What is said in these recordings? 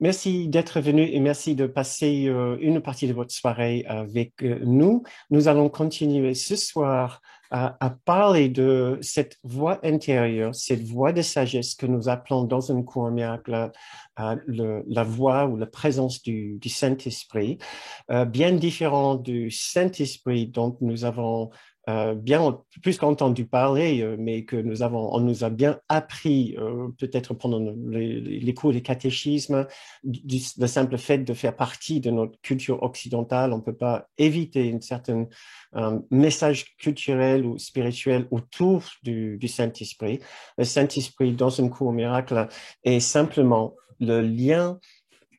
Merci d'être venu et merci de passer une partie de votre soirée avec nous. Nous allons continuer ce soir à parler de cette voix intérieure, cette voix de sagesse que nous appelons dans un cours miracle la voix ou la présence du Saint-Esprit, bien différent du Saint-Esprit dont nous avons bien plus qu'entendu parler, mais que on nous a bien appris, peut-être pendant les cours de catéchisme, le simple fait de faire partie de notre culture occidentale. On ne peut pas éviter une certaine message culturel ou spirituel autour du Saint-Esprit. Le Saint-Esprit, dans un cours miracle, est simplement le lien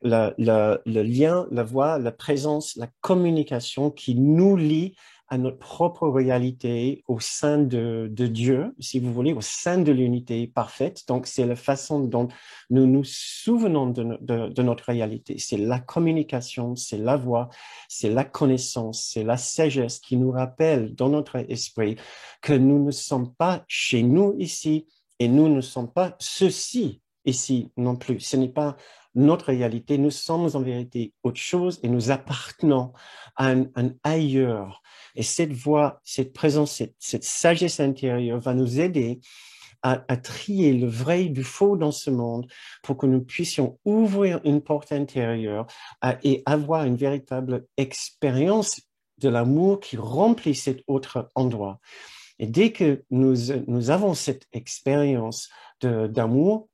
le lien, la voix, la présence, la communication qui nous lie à notre propre réalité au sein de Dieu, si vous voulez, au sein de l'unité parfaite. Donc, c'est la façon dont nous nous souvenons de notre réalité. C'est la communication, c'est la voix, c'est la connaissance, c'est la sagesse qui nous rappelle dans notre esprit que nous ne sommes pas chez nous ici et nous ne sommes pas ceci ici non plus. Ce n'est pas notre réalité, nous sommes en vérité autre chose et nous appartenons à un ailleurs. Et cette voix, cette présence, cette sagesse intérieure va nous aider à trier le vrai du faux dans ce monde pour que nous puissions ouvrir une porte intérieure et avoir une véritable expérience de l'amour qui remplit cet autre endroit. Et dès que nous avons cette expérience d'amour,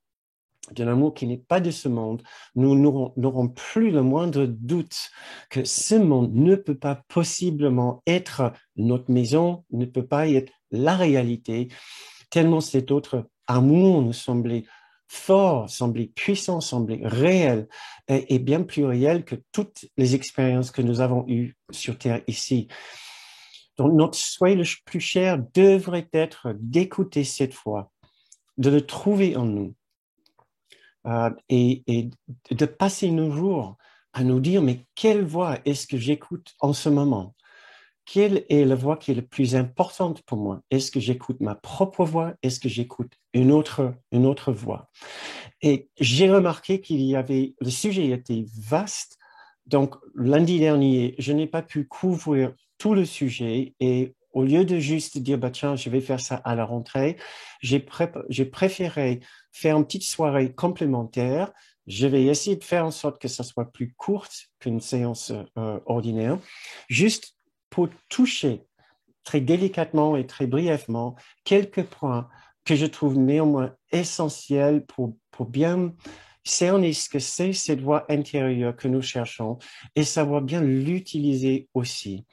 de l'amour qui n'est pas de ce monde, nous n'aurons plus le moindre doute que ce monde ne peut pas possiblement être notre maison, ne peut pas être la réalité, tellement cet autre amour nous semblait fort, semblait puissant, semblait réel et bien plus réel que toutes les expériences que nous avons eues sur Terre ici. Donc, notre souhait le plus cher devrait être d'écouter cette voix, de le trouver en nous et de passer nos jours à nous dire, mais quelle voix est-ce que j'écoute en ce moment? Quelle est la voix qui est la plus importante pour moi? Est-ce que j'écoute ma propre voix? Est-ce que j'écoute une autre voix? Et j'ai remarqué le sujet était vaste. Donc, lundi dernier, je n'ai pas pu couvrir tout le sujet et au lieu de juste dire, bah, tiens, je vais faire ça à la rentrée, j'ai préféré faire une petite soirée complémentaire. Je vais essayer de faire en sorte que ça soit plus courte qu'une séance ordinaire, juste pour toucher très délicatement et très brièvement quelques points que je trouve néanmoins essentiels pour bien cerner ce que c'est cette voix intérieure que nous cherchons et savoir bien l'utiliser aussi.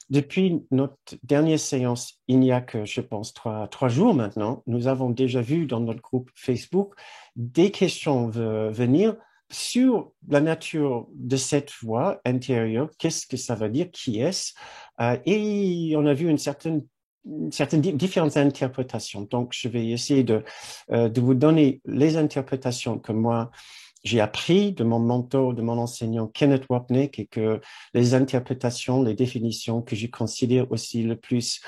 Depuis notre dernière séance, il n'y a que, je pense, trois jours maintenant, nous avons déjà vu dans notre groupe Facebook des questions venir sur la nature de cette voix intérieure, qu'est-ce que ça veut dire, qui est-ce, et on a vu certaines différentes interprétations. Donc, je vais essayer de vous donner les interprétations que moi, j'ai appris de mon mentor, de mon enseignant Kenneth Wapnick et que les interprétations, les définitions que je considère aussi le plus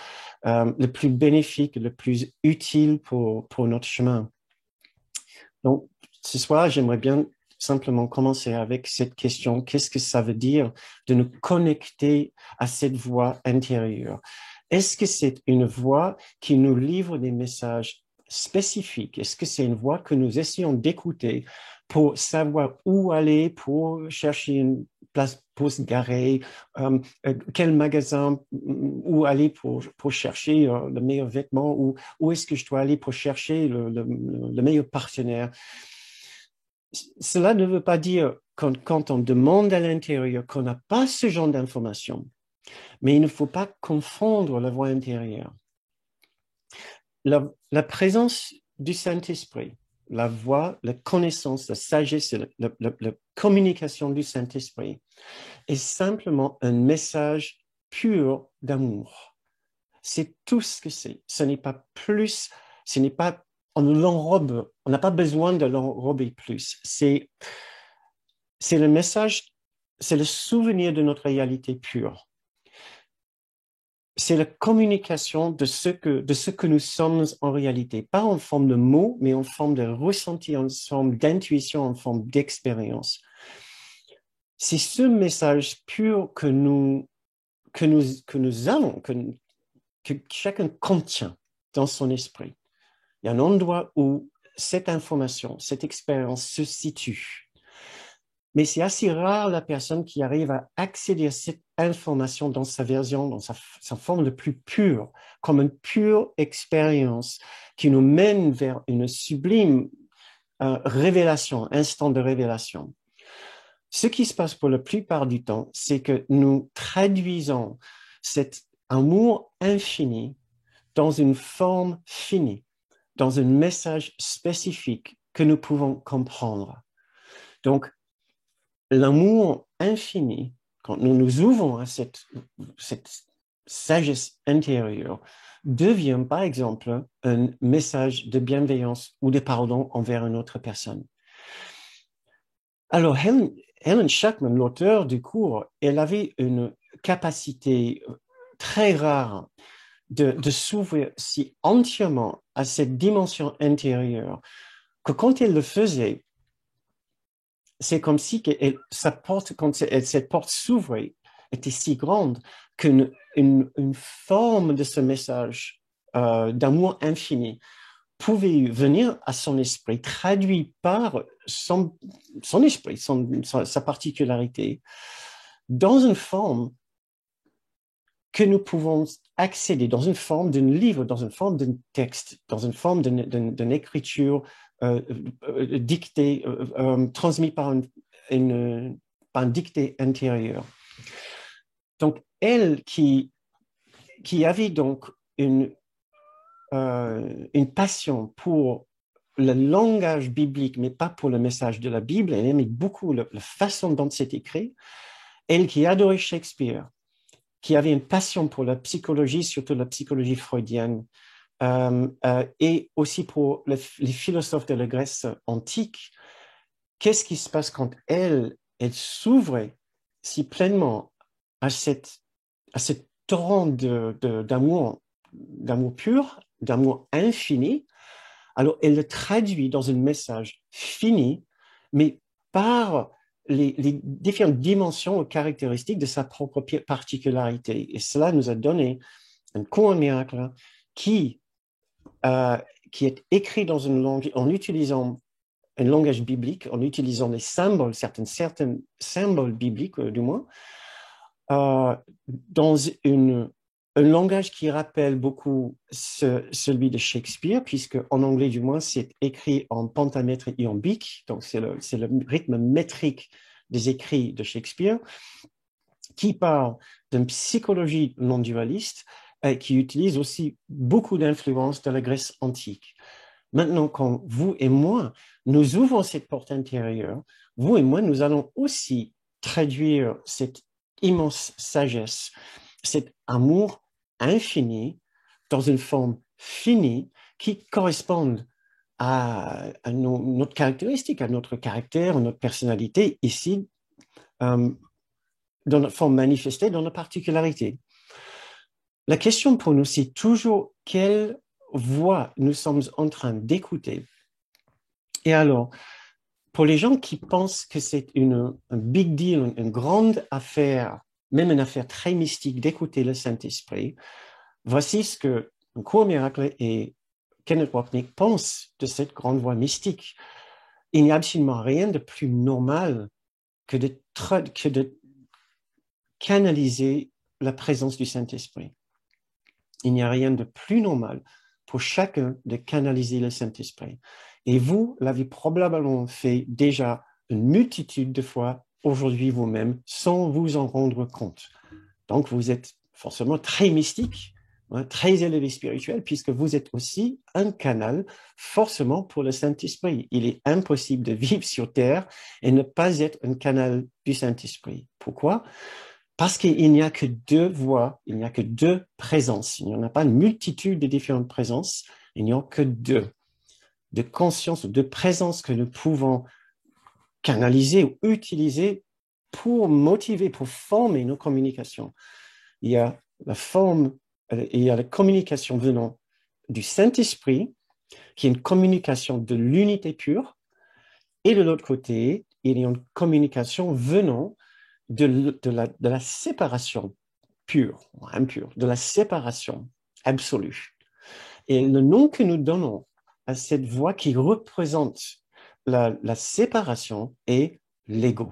bénéfique, le plus utile pour notre chemin. Donc, ce soir, j'aimerais bien simplement commencer avec cette question. Qu'est-ce que ça veut dire de nous connecter à cette voix intérieure? Est-ce que c'est une voix qui nous livre des messages spécifiques? Est-ce que c'est une voix que nous essayons d'écouter pour savoir où aller, pour chercher une place pour se garer, quel magasin, où aller pour chercher le meilleur vêtement, où est-ce que je dois aller pour chercher le meilleur partenaire? Cela ne veut pas dire quand on demande à l'intérieur qu'on n'a pas ce genre d'informations, mais il ne faut pas confondre la voix intérieure. La présence du Saint-Esprit, la voix, la connaissance, la sagesse, la communication du Saint-Esprit est simplement un message pur d'amour. C'est tout ce que c'est. Ce n'est pas plus, ce n'est pas, on l'enrobe, on n'a pas besoin de l'enrober plus. C'est le message, c'est le souvenir de notre réalité pure. c'est la communication de ce que nous sommes en réalité, pas en forme de mots, mais en forme de ressenti, en forme d'intuition, en forme d'expérience. C'est ce message pur que nous avons, que chacun contient dans son esprit. Il y a un endroit où cette information, cette expérience se situe. Mais c'est assez rare la personne qui arrive à accéder à cette information dans sa version, dans sa forme le plus pure, comme une pure expérience qui nous mène vers une sublime révélation, instant de révélation. Ce qui se passe pour la plupart du temps, c'est que nous traduisons cet amour infini dans une forme finie, dans un message spécifique que nous pouvons comprendre. Donc, l'amour infini, quand nous nous ouvrons à cette sagesse intérieure, devient par exemple un message de bienveillance ou de pardon envers une autre personne. Alors, Helen Schackman, l'auteur du cours, elle avait une capacité très rare de s'ouvrir si entièrement à cette dimension intérieure que quand elle le faisait, c'est comme si cette porte s'ouvrait, était si grande qu'une une forme de ce message d'amour infini pouvait venir à son esprit, traduit par son esprit, sa particularité, dans une forme que nous pouvons accéder, dans une forme d'un livre, dans une forme d'un texte, dans une forme d'une écriture dictée, transmise par un dicté intérieur. Donc, elle qui avait donc une passion pour le langage biblique, mais pas pour le message de la Bible, elle aimait beaucoup la façon dont c'est écrit, elle qui adorait Shakespeare, qui avait une passion pour la psychologie, surtout la psychologie freudienne, et aussi pour les philosophes de la Grèce antique. Qu'est-ce qui se passe quand elle s'ouvrait si pleinement à ce torrent d'amour pur, d'amour infini? Alors, elle le traduit dans un message fini, mais par les différentes dimensions ou caractéristiques de sa propre particularité. Et cela nous a donné un cours en miracle qui est écrit dans une langue, en utilisant un langage biblique, en utilisant les symboles, certains symboles bibliques, du moins, dans un langage qui rappelle beaucoup celui de Shakespeare, puisque en anglais, du moins, c'est écrit en pentamètre iambique, donc c'est le rythme métrique des écrits de Shakespeare, qui parle d'une psychologie non dualiste, qui utilise aussi beaucoup d'influences de la Grèce antique. Maintenant, quand vous et moi, nous ouvrons cette porte intérieure, vous et moi, nous allons aussi traduire cette immense sagesse, cet amour infini dans une forme finie qui corresponde à notre caractéristique, à notre caractère, à notre personnalité, ici, dans notre forme manifestée, dans notre particularité. La question pour nous, c'est toujours quelle voix nous sommes en train d'écouter. Et alors, pour les gens qui pensent que c'est un big deal, une grande affaire, même une affaire très mystique d'écouter le Saint-Esprit, voici ce que un cours miracle et Kenneth Wapnick pensent de cette grande voix mystique. Il n'y a absolument rien de plus normal que de canaliser la présence du Saint-Esprit. Il n'y a rien de plus normal pour chacun de canaliser le Saint-Esprit. Et vous l'avez probablement fait déjà une multitude de fois aujourd'hui vous-même sans vous en rendre compte. Donc, vous êtes forcément très mystique, très élevé spirituel, puisque vous êtes aussi un canal forcément pour le Saint-Esprit. Il est impossible de vivre sur Terre et ne pas être un canal du Saint-Esprit. Pourquoi? Parce qu'il n'y a que deux voix, il n'y a que deux présences. Il n'y en a pas une multitude de différentes présences, il n'y a que deux. De conscience, de présence que nous pouvons canaliser ou utiliser pour motiver, pour former nos communications. Il y a la forme il y a la communication venant du Saint-Esprit, qui est une communication de l'unité pure, et de l'autre côté, il y a une communication venant de la séparation pure, impure, de la séparation absolue. Et le nom que nous donnons à cette voix qui représente la séparation est l'ego.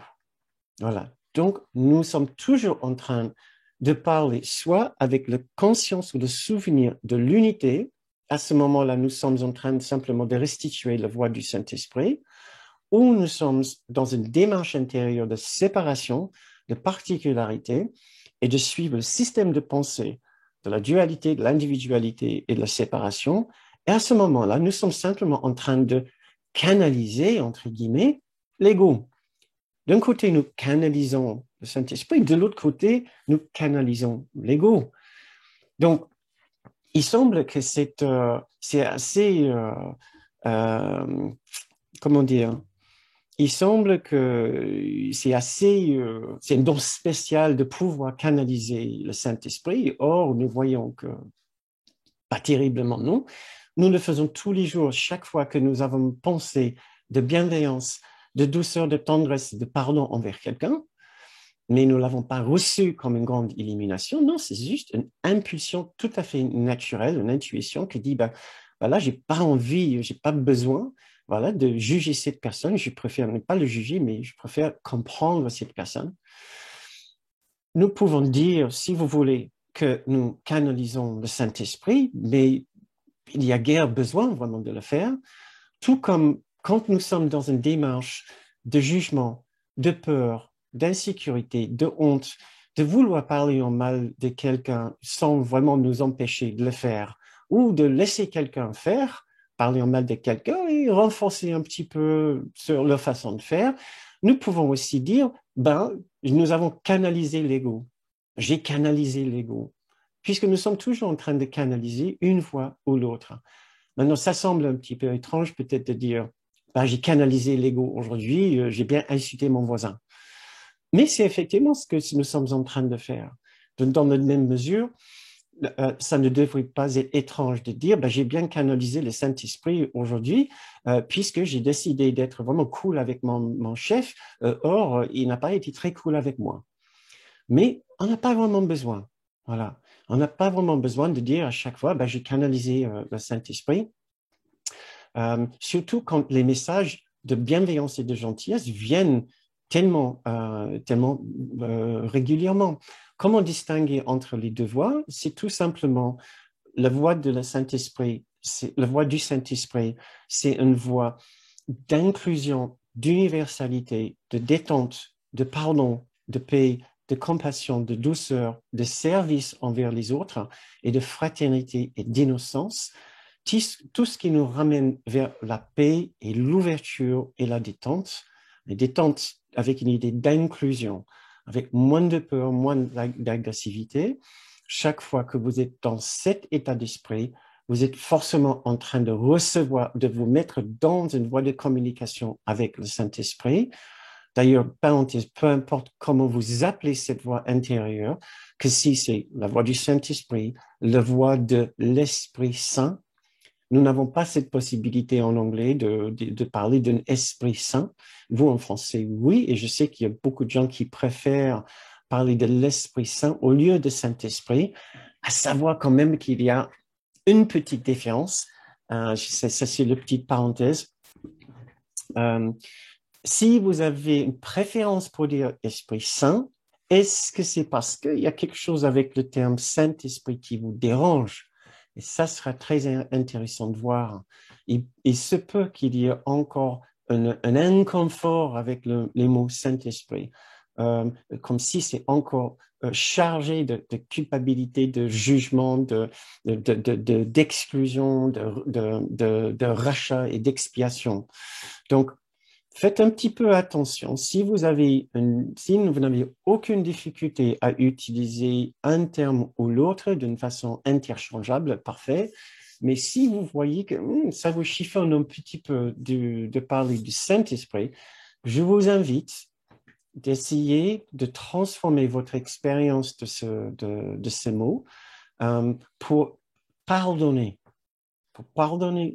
Voilà. Donc, nous sommes toujours en train de parler soit avec la conscience ou le souvenir de l'unité. À ce moment-là, nous sommes en train simplement de restituer la voix du Saint-Esprit, ou nous sommes dans une démarche intérieure de séparation, de particularité, et de suivre le système de pensée de la dualité, de l'individualité et de la séparation. Et à ce moment-là, nous sommes simplement en train de canaliser, entre guillemets, l'ego. D'un côté, nous canalisons le Saint-Esprit, de l'autre côté, nous canalisons l'ego. Donc, il semble que c'est assez, comment dire, il semble que c'est un don spécial de pouvoir canaliser le Saint-Esprit. Or, nous voyons que pas terriblement non. Nous le faisons tous les jours, chaque fois que nous avons une pensée de bienveillance, de douceur, de tendresse, de pardon envers quelqu'un, mais nous ne l'avons pas reçu comme une grande illumination. Non, c'est juste une impulsion tout à fait naturelle, une intuition qui dit, ben, là, j'ai pas envie, j'ai pas besoin, voilà, de juger cette personne. Je préfère ne pas le juger, mais je préfère comprendre cette personne. Nous pouvons dire, si vous voulez, que nous canalisons le Saint-Esprit, mais il n'y a guère besoin vraiment de le faire, tout comme quand nous sommes dans une démarche de jugement, de peur, d'insécurité, de honte, de vouloir parler en mal de quelqu'un sans vraiment nous empêcher de le faire, ou de laisser quelqu'un faire, parler en mal de quelqu'un et renforcer un petit peu sur leur façon de faire, nous pouvons aussi dire, ben, nous avons canalisé l'ego. J'ai canalisé l'ego. Puisque nous sommes toujours en train de canaliser une voie ou l'autre. Maintenant, ça semble un petit peu étrange peut-être de dire, ben, j'ai canalisé l'ego aujourd'hui, j'ai bien insulté mon voisin. Mais c'est effectivement ce que nous sommes en train de faire. Dans la même mesure, ça ne devrait pas être étrange de dire, ben, j'ai bien canalisé le Saint-Esprit aujourd'hui, puisque j'ai décidé d'être vraiment cool avec mon chef, or, il n'a pas été très cool avec moi. Mais on n'a pas vraiment besoin. Voilà. On n'a pas vraiment besoin de dire à chaque fois, ben, j'ai canalisé le Saint-Esprit. Surtout quand les messages de bienveillance et de gentillesse viennent tellement régulièrement. Comment distinguer entre les deux voix? C'est tout simplement la voix de la Saint-Esprit, la voix du Saint-Esprit, c'est une voix d'inclusion, d'universalité, de détente, de pardon, de paix, de compassion, de douceur, de service envers les autres et de fraternité et d'innocence. Tout ce qui nous ramène vers la paix et l'ouverture et la détente avec une idée d'inclusion, avec moins de peur, moins d'agressivité. Chaque fois que vous êtes dans cet état d'esprit, vous êtes forcément en train de recevoir, de vous mettre dans une voie de communication avec le Saint-Esprit. D'ailleurs, parenthèse, peu importe comment vous appelez cette voix intérieure, que si c'est la voix du Saint-Esprit, la voix de l'Esprit Saint, nous n'avons pas cette possibilité en anglais de parler d'un Esprit Saint. Vous, en français, oui, et je sais qu'il y a beaucoup de gens qui préfèrent parler de l'Esprit Saint au lieu de Saint-Esprit, à savoir quand même qu'il y a une petite différence. Ça, c'est la petite parenthèse. Si vous avez une préférence pour dire Esprit Saint, est-ce que c'est parce qu'il y a quelque chose avec le terme Saint-Esprit qui vous dérange? Et ça sera très intéressant de voir. Il se peut qu'il y ait encore un inconfort avec les mots Saint-Esprit, comme si c'est encore chargé de culpabilité, de jugement, d'exclusion, de rachat et d'expiation. Donc, faites un petit peu attention. Si vous n'avez aucune difficulté à utiliser un terme ou l'autre d'une façon interchangeable, parfait. Mais si vous voyez que ça vous chiffonne un petit peu de parler du Saint-Esprit, je vous invite d'essayer de transformer votre expérience de ces mots pour pardonner,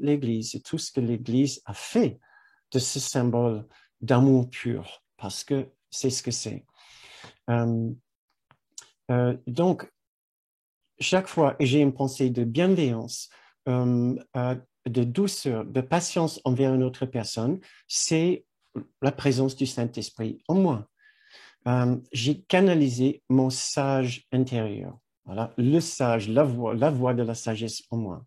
l'Église et tout ce que l'Église a fait de ce symbole d'amour pur, parce que c'est ce que c'est. Donc, chaque fois que j'ai une pensée de bienveillance, de douceur, de patience envers une autre personne, c'est la présence du Saint-Esprit en moi. J'ai canalisé mon sage intérieur. Voilà, le sage, la voix de la sagesse en moi.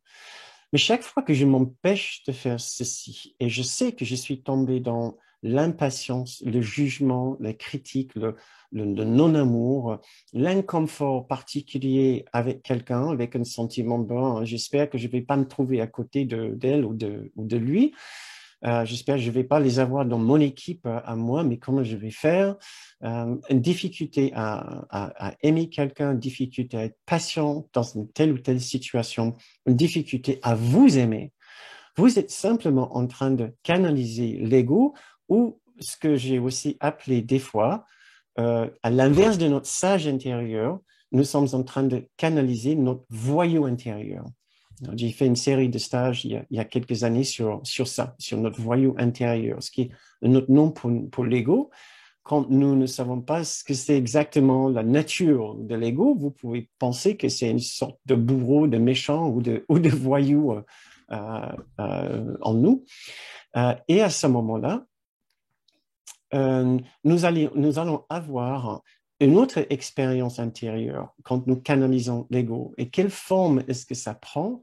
Mais chaque fois que je m'empêche de faire ceci, et je sais que je suis tombé dans l'impatience, le jugement, la critique, le non-amour, l'inconfort particulier avec quelqu'un, avec un sentiment, bon, j'espère que je ne vais pas me trouver à côté d'elle ou de lui. J'espère que je ne vais pas les avoir dans mon équipe à moi, mais comment je vais faire? Une difficulté à aimer quelqu'un, une difficulté à être patient dans une telle ou telle situation, une difficulté à vous aimer. Vous êtes simplement en train de canaliser l'ego ou ce que j'ai aussi appelé des fois, à l'inverse de notre sage intérieur, nous sommes en train de canaliser notre voyou intérieur. J'ai fait une série de stages il y a quelques années sur ça, sur notre voyou intérieur, ce qui est notre nom pour l'ego. Quand nous ne savons pas ce que c'est exactement la nature de l'ego, vous pouvez penser que c'est une sorte de bourreau, de méchant ou de voyou en nous. Et à ce moment-là, nous allons avoir une autre expérience intérieure quand nous canalisons l'ego. Et quelle forme est-ce que ça prend?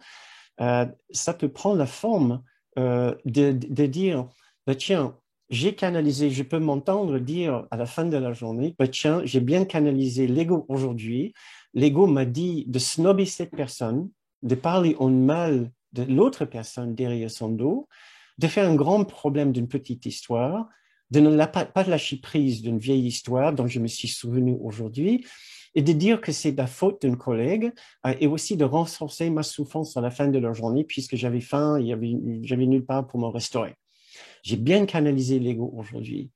Ça peut prendre la forme de dire, bah, tiens, j'ai canalisé, je peux m'entendre dire à la fin de la journée, bah, tiens, j'ai bien canalisé l'ego aujourd'hui. L'ego m'a dit de snobber cette personne, de parler en mal de l'autre personne derrière son dos, de faire un grand problème d'une petite histoire, de ne pas lâcher prise d'une vieille histoire dont je me suis souvenu aujourd'hui, et de dire que c'est la faute d'un collègue, et aussi de renforcer ma souffrance à la fin de la journée, puisque j'avais faim et j'avais nulle part pour me restaurer. J'ai bien canalisé l'ego aujourd'hui.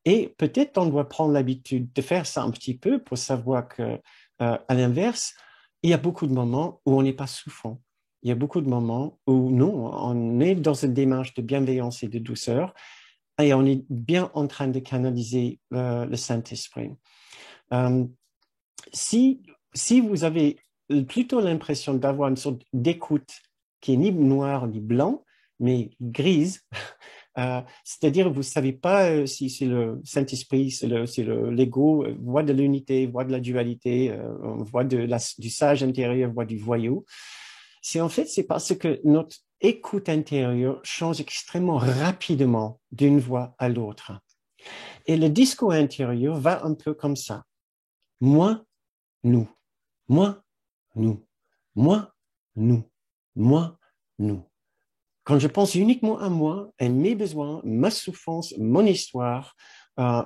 Et peut-être on doit prendre l'habitude de faire ça un petit peu pour savoir que, à l'inverse, il y a beaucoup de moments où on n'est pas souffrant. Il y a beaucoup de moments où non, on est dans une démarche de bienveillance et de douceur, et on est bien en train de canaliser le Saint-Esprit. Si vous avez plutôt l'impression d'avoir une sorte d'écoute qui est ni noire ni blanc, mais grise, c'est-à-dire vous ne savez pas si c'est le Saint-Esprit, c'est l'ego, voix de l'unité, voix de la dualité, voix du sage intérieur, voix du voyou. C'est parce que notre écoute intérieure change extrêmement rapidement d'une voix à l'autre. Et le discours intérieur va un peu comme ça. Moi, nous. Moi, nous. Moi, nous. Moi, nous. Quand je pense uniquement à moi et mes besoins, ma souffrance, mon histoire,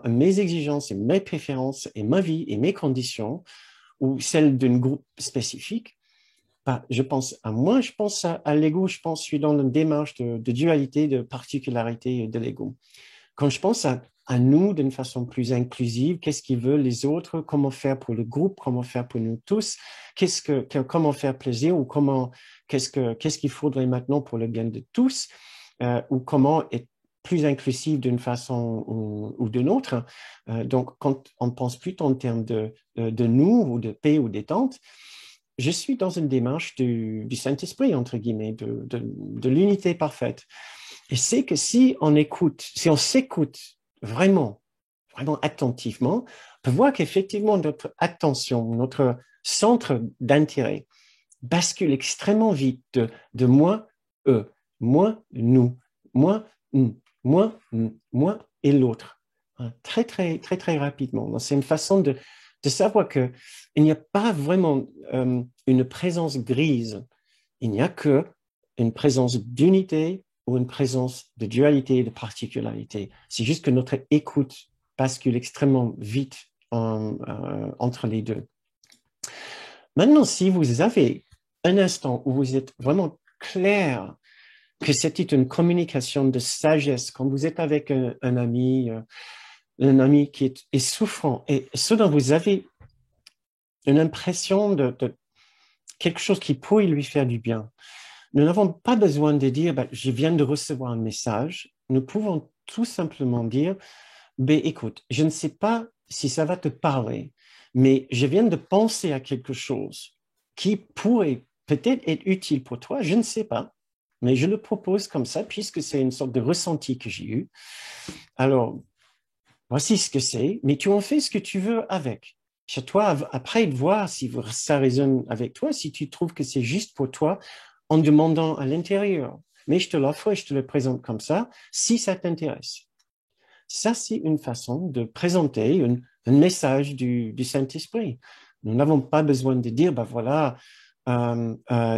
mes exigences et mes préférences et ma vie et mes conditions, ou celles d'un groupe spécifique, je pense à moi, je pense à l'ego, je suis dans une démarche de dualité, de particularité de l'ego. Quand je pense à nous d'une façon plus inclusive, qu'est-ce qu'ils veulent les autres, comment faire pour le groupe, comment faire pour nous tous, comment faire plaisir ou qu'est-ce qu'il faudrait maintenant pour le bien de tous, ou comment être plus inclusif d'une façon ou d'une autre. Donc, quand on pense plutôt en termes de nous ou de paix ou détente, je suis dans une démarche du Saint-Esprit, entre guillemets, de l'unité parfaite. Et c'est que si on s'écoute vraiment, vraiment attentivement, on peut voir qu'effectivement notre attention, notre centre d'intérêt bascule extrêmement vite de moi, eux, moi, nous, moi, moi et l'autre. Très, très, très, très rapidement. Donc, c'est une façon de savoir qu'il n'y a pas vraiment une présence grise. Il n'y a que une présence d'unité ou une présence de dualité et de particularité. C'est juste que notre écoute bascule extrêmement vite entre les deux. Maintenant, si vous avez un instant où vous êtes vraiment clair que c'était une communication de sagesse, quand vous êtes avec un ami qui est souffrant, et ce dont vous avez une impression quelque chose qui pourrait lui faire du bien. Nous n'avons pas besoin de dire, ben, je viens de recevoir un message. Nous pouvons tout simplement dire, ben, écoute, je ne sais pas si ça va te parler, mais je viens de penser à quelque chose qui pourrait peut-être être utile pour toi, je ne sais pas, mais je le propose comme ça, puisque c'est une sorte de ressenti que j'ai eu. Alors, voici ce que c'est, mais tu en fais ce que tu veux avec. C'est à toi après de voir si ça résonne avec toi, si tu trouves que c'est juste pour toi, en demandant à l'intérieur. Mais je te l'offre et je te le présente comme ça, si ça t'intéresse. Ça, c'est une façon de présenter un message du Saint-Esprit. Nous n'avons pas besoin de dire, ben voilà,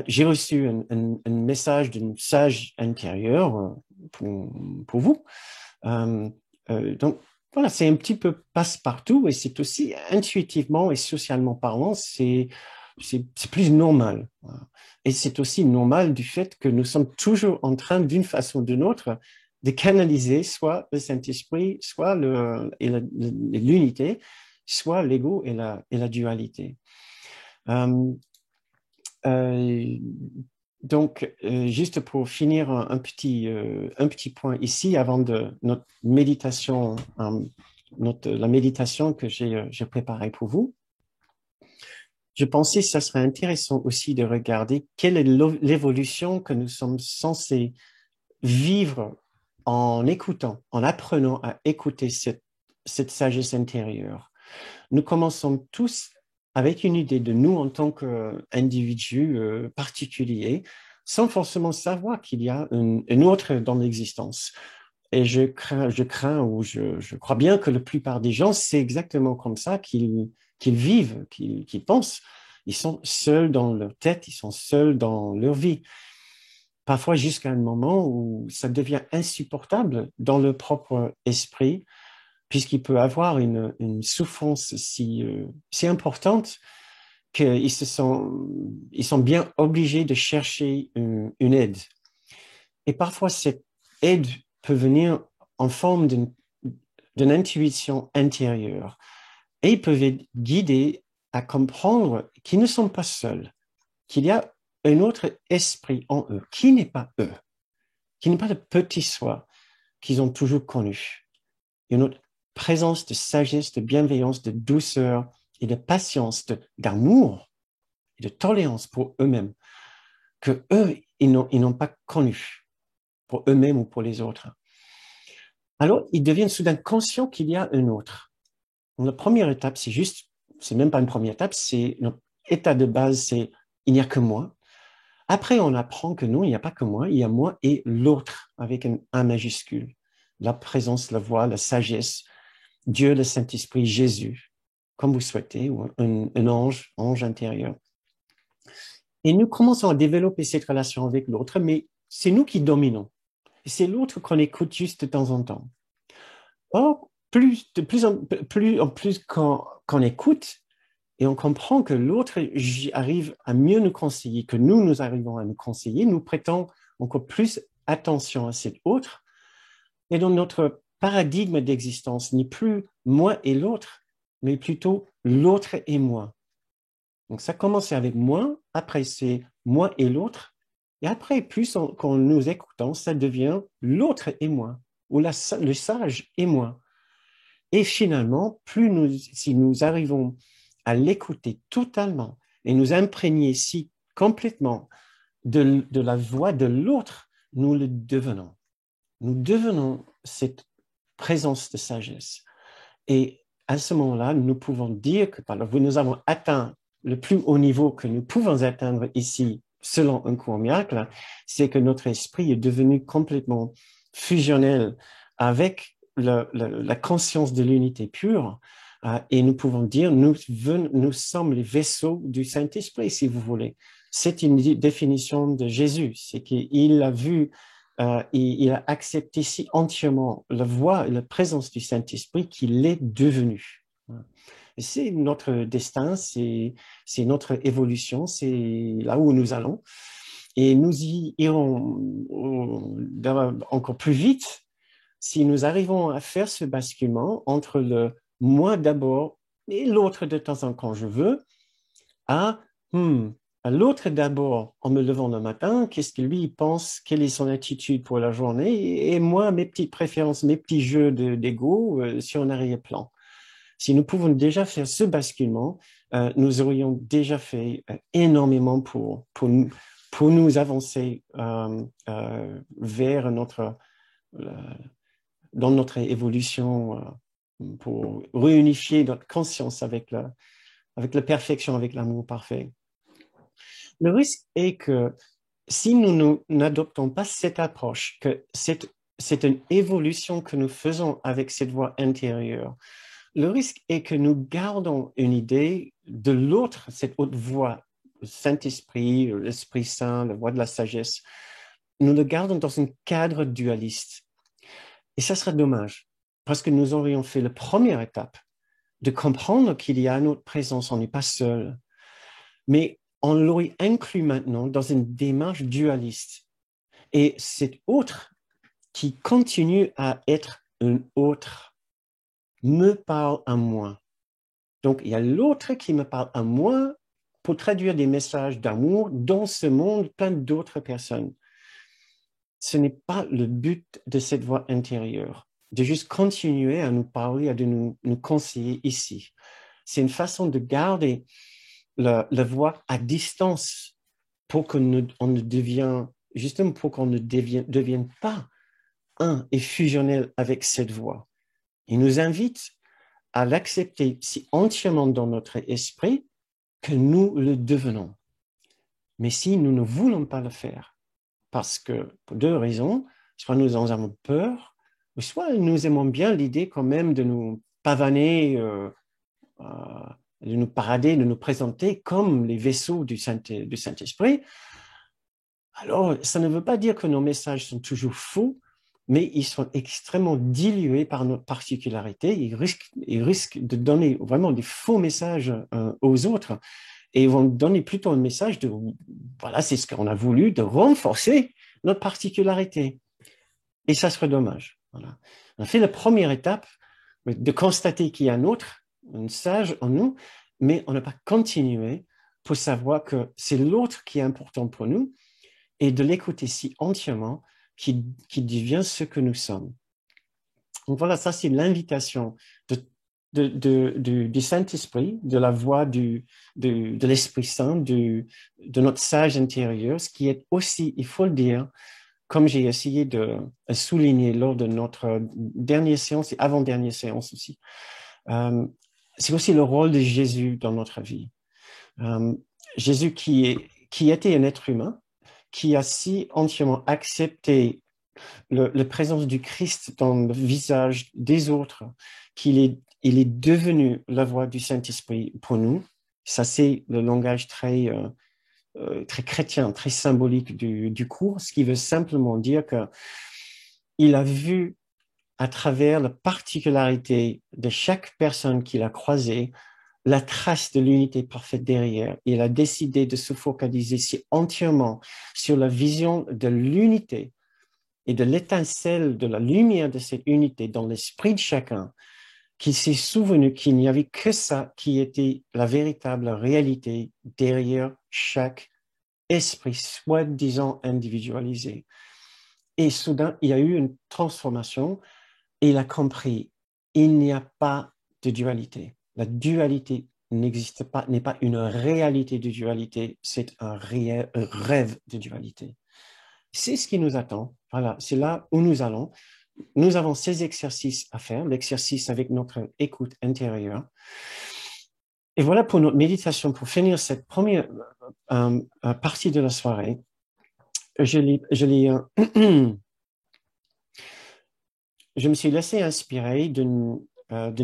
j'ai reçu un message d'un sage intérieur pour vous. Donc, voilà, c'est un petit peu passe-partout et c'est aussi intuitivement et socialement parlant, c'est plus normal. Et c'est aussi normal du fait que nous sommes toujours en train, d'une façon ou d'une autre, de canaliser soit le Saint-Esprit, soit l'unité, soit l'ego et la dualité. Euh, euh, donc, juste pour finir un petit point ici, avant de notre méditation, la méditation que j'ai préparée pour vous, je pensais que ça serait intéressant aussi de regarder quelle est l'évolution que nous sommes censés vivre en écoutant, en apprenant à écouter cette sagesse intérieure. Nous commençons tous avec une idée de nous en tant qu'individus particuliers, sans forcément savoir qu'il y a un autre dans l'existence. Et je crains ou je crois bien que la plupart des gens, c'est exactement comme ça qu'ils vivent, qu'ils pensent. Ils sont seuls dans leur tête, ils sont seuls dans leur vie. Parfois jusqu'à un moment où ça devient insupportable dans leur propre esprit, puisqu'il peut avoir une souffrance si importante qu'ils ils sont bien obligés de chercher une aide. Et parfois, cette aide peut venir en forme d'une intuition intérieure. Et ils peuvent être guidés à comprendre qu'ils ne sont pas seuls, qu'il y a un autre esprit en eux, qui n'est pas eux, qui n'est pas le petit soi qu'ils ont toujours connu. Une autre présence de sagesse, de bienveillance, de douceur et de patience, d'amour et de tolérance pour eux-mêmes, que eux, ils n'ont pas connu pour eux-mêmes ou pour les autres. Alors, ils deviennent soudain conscients qu'il y a un autre. La première étape, c'est même pas une première étape, c'est notre état de base, c'est il n'y a que moi. Après, on apprend que non, il n'y a pas que moi, il y a moi et l'autre avec un majuscule. La présence, la voix, la sagesse, Dieu, le Saint-Esprit, Jésus, comme vous souhaitez, ou un ange intérieur. Et nous commençons à développer cette relation avec l'autre, mais c'est nous qui dominons. C'est l'autre qu'on écoute juste de temps en temps. Or, plus en plus qu'on écoute et on comprend que l'autre arrive à mieux nous conseiller, que nous arrivons à nous conseiller, nous prêtons encore plus attention à cet autre. Et donc, notre paradigme d'existence n'est plus moi et l'autre, mais plutôt l'autre et moi. Donc, ça commence avec moi, après c'est moi et l'autre, et après, plus qu'on nous écoutons, ça devient l'autre et moi, ou le sage et moi. Et finalement, si nous arrivons à l'écouter totalement et nous imprégner si complètement de la voix de l'autre, nous le devenons. Nous devenons cette présence de sagesse. Et à ce moment-là, nous pouvons dire que nous avons atteint le plus haut niveau que nous pouvons atteindre ici, selon un cours miracle, c'est que notre esprit est devenu complètement fusionnel avec la conscience de l'unité pure. Et nous pouvons dire, nous sommes les vaisseaux du Saint-Esprit, si vous voulez. C'est une définition de Jésus, c'est qu'il a vu il a accepté si entièrement la voix et la présence du Saint-Esprit qu'il est devenu. C'est notre destin, c'est notre évolution, c'est là où nous allons. Et nous y irons encore plus vite si nous arrivons à faire ce basculement entre le moi d'abord et l'autre de temps en temps quand je veux, à L'autre, d'abord, en me levant le matin, qu'est-ce que lui pense, quelle est son attitude pour la journée, et moi, mes petites préférences, mes petits jeux d'ego sur un arrière-plan. Si nous pouvons déjà faire ce basculement, nous aurions déjà fait énormément pour nous avancer vers euh, dans notre évolution, pour réunifier notre conscience avec la perfection, avec l'amour parfait. Le risque est que si nous n'adoptons pas cette approche, que c'est une évolution que nous faisons avec cette voix intérieure, le risque est que nous gardons une idée de l'autre, cette autre voix, le Saint-Esprit, l'Esprit Saint, la voix de la sagesse. Nous le gardons dans un cadre dualiste. Et ça serait dommage, parce que nous aurions fait la première étape de comprendre qu'il y a une autre présence, on n'est pas seul. Mais on l'aurait inclus maintenant dans une démarche dualiste. Et cet autre qui continue à être un autre me parle à moi. Donc, il y a l'autre qui me parle à moi pour traduire des messages d'amour dans ce monde, plein d'autres personnes. Ce n'est pas le but de cette voix intérieure, de juste continuer à nous parler, à nous conseiller ici. C'est une façon de garder la voix à distance pour qu'on ne devienne, justement pour qu'on ne devienne pas un et fusionnel avec cette voix. Il nous invite à l'accepter si entièrement dans notre esprit que nous le devenons. Mais si nous ne voulons pas le faire, parce que pour deux raisons, soit nous en avons peur, ou soit nous aimons bien l'idée quand même de nous pavaner, de nous parader, de nous présenter comme les vaisseaux du Saint-Esprit, alors ça ne veut pas dire que nos messages sont toujours faux, mais ils sont extrêmement dilués par notre particularité. Ils risquent de donner vraiment des faux messages aux autres et ils vont donner plutôt un message de, voilà, c'est ce qu'on a voulu, de renforcer notre particularité. Et ça serait dommage. Voilà. On a fait la première étape de constater qu'il y a un sage en nous, mais on n'a pas continué pour savoir que c'est l'autre qui est important pour nous et de l'écouter si entièrement qui devient ce que nous sommes. Donc voilà, ça c'est l'invitation du Saint-Esprit, de la voix de l'Esprit Saint, de notre sage intérieur, ce qui est aussi, il faut le dire, comme j'ai essayé de souligner lors de notre dernière séance et avant-dernière séance aussi, c'est aussi le rôle de Jésus dans notre vie. Jésus qui était un être humain, qui a si entièrement accepté la présence du Christ dans le visage des autres, il est devenu la voix du Saint-Esprit pour nous. Ça, c'est le langage très chrétien, très symbolique du cours, ce qui veut simplement dire qu'il a vu à travers la particularité de chaque personne qu'il a croisée, la trace de l'unité parfaite derrière. Il a décidé de se focaliser si entièrement sur la vision de l'unité et de l'étincelle de la lumière de cette unité dans l'esprit de chacun, qu'il s'est souvenu qu'il n'y avait que ça qui était la véritable réalité derrière chaque esprit, soi-disant individualisé. Et soudain, il y a eu une transformation et il a compris, il n'y a pas de dualité. La dualité n'existe pas, n'est pas une réalité de dualité, c'est un rêve de dualité. C'est ce qui nous attend. Voilà, c'est là où nous allons. Nous avons ces exercices à faire, l'exercice avec notre écoute intérieure. Et voilà pour notre méditation, pour finir cette première partie de la soirée. Je me suis laissé inspirer d'une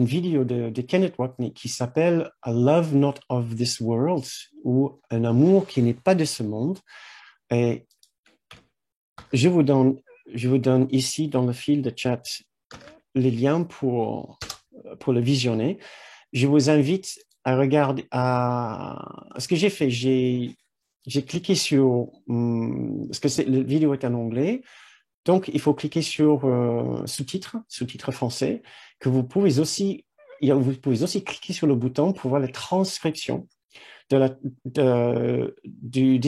vidéo de Kenneth Watney qui s'appelle A Love Not of This World, ou Un amour qui n'est pas de ce monde. Et je vous donne ici dans le fil de chat les liens pour le visionner. Je vous invite à regarder, ce que j'ai fait, j'ai cliqué sur, parce que la vidéo est en anglais, donc il faut cliquer sur sous-titres français, que vous pouvez aussi cliquer sur le bouton pour voir la transcription des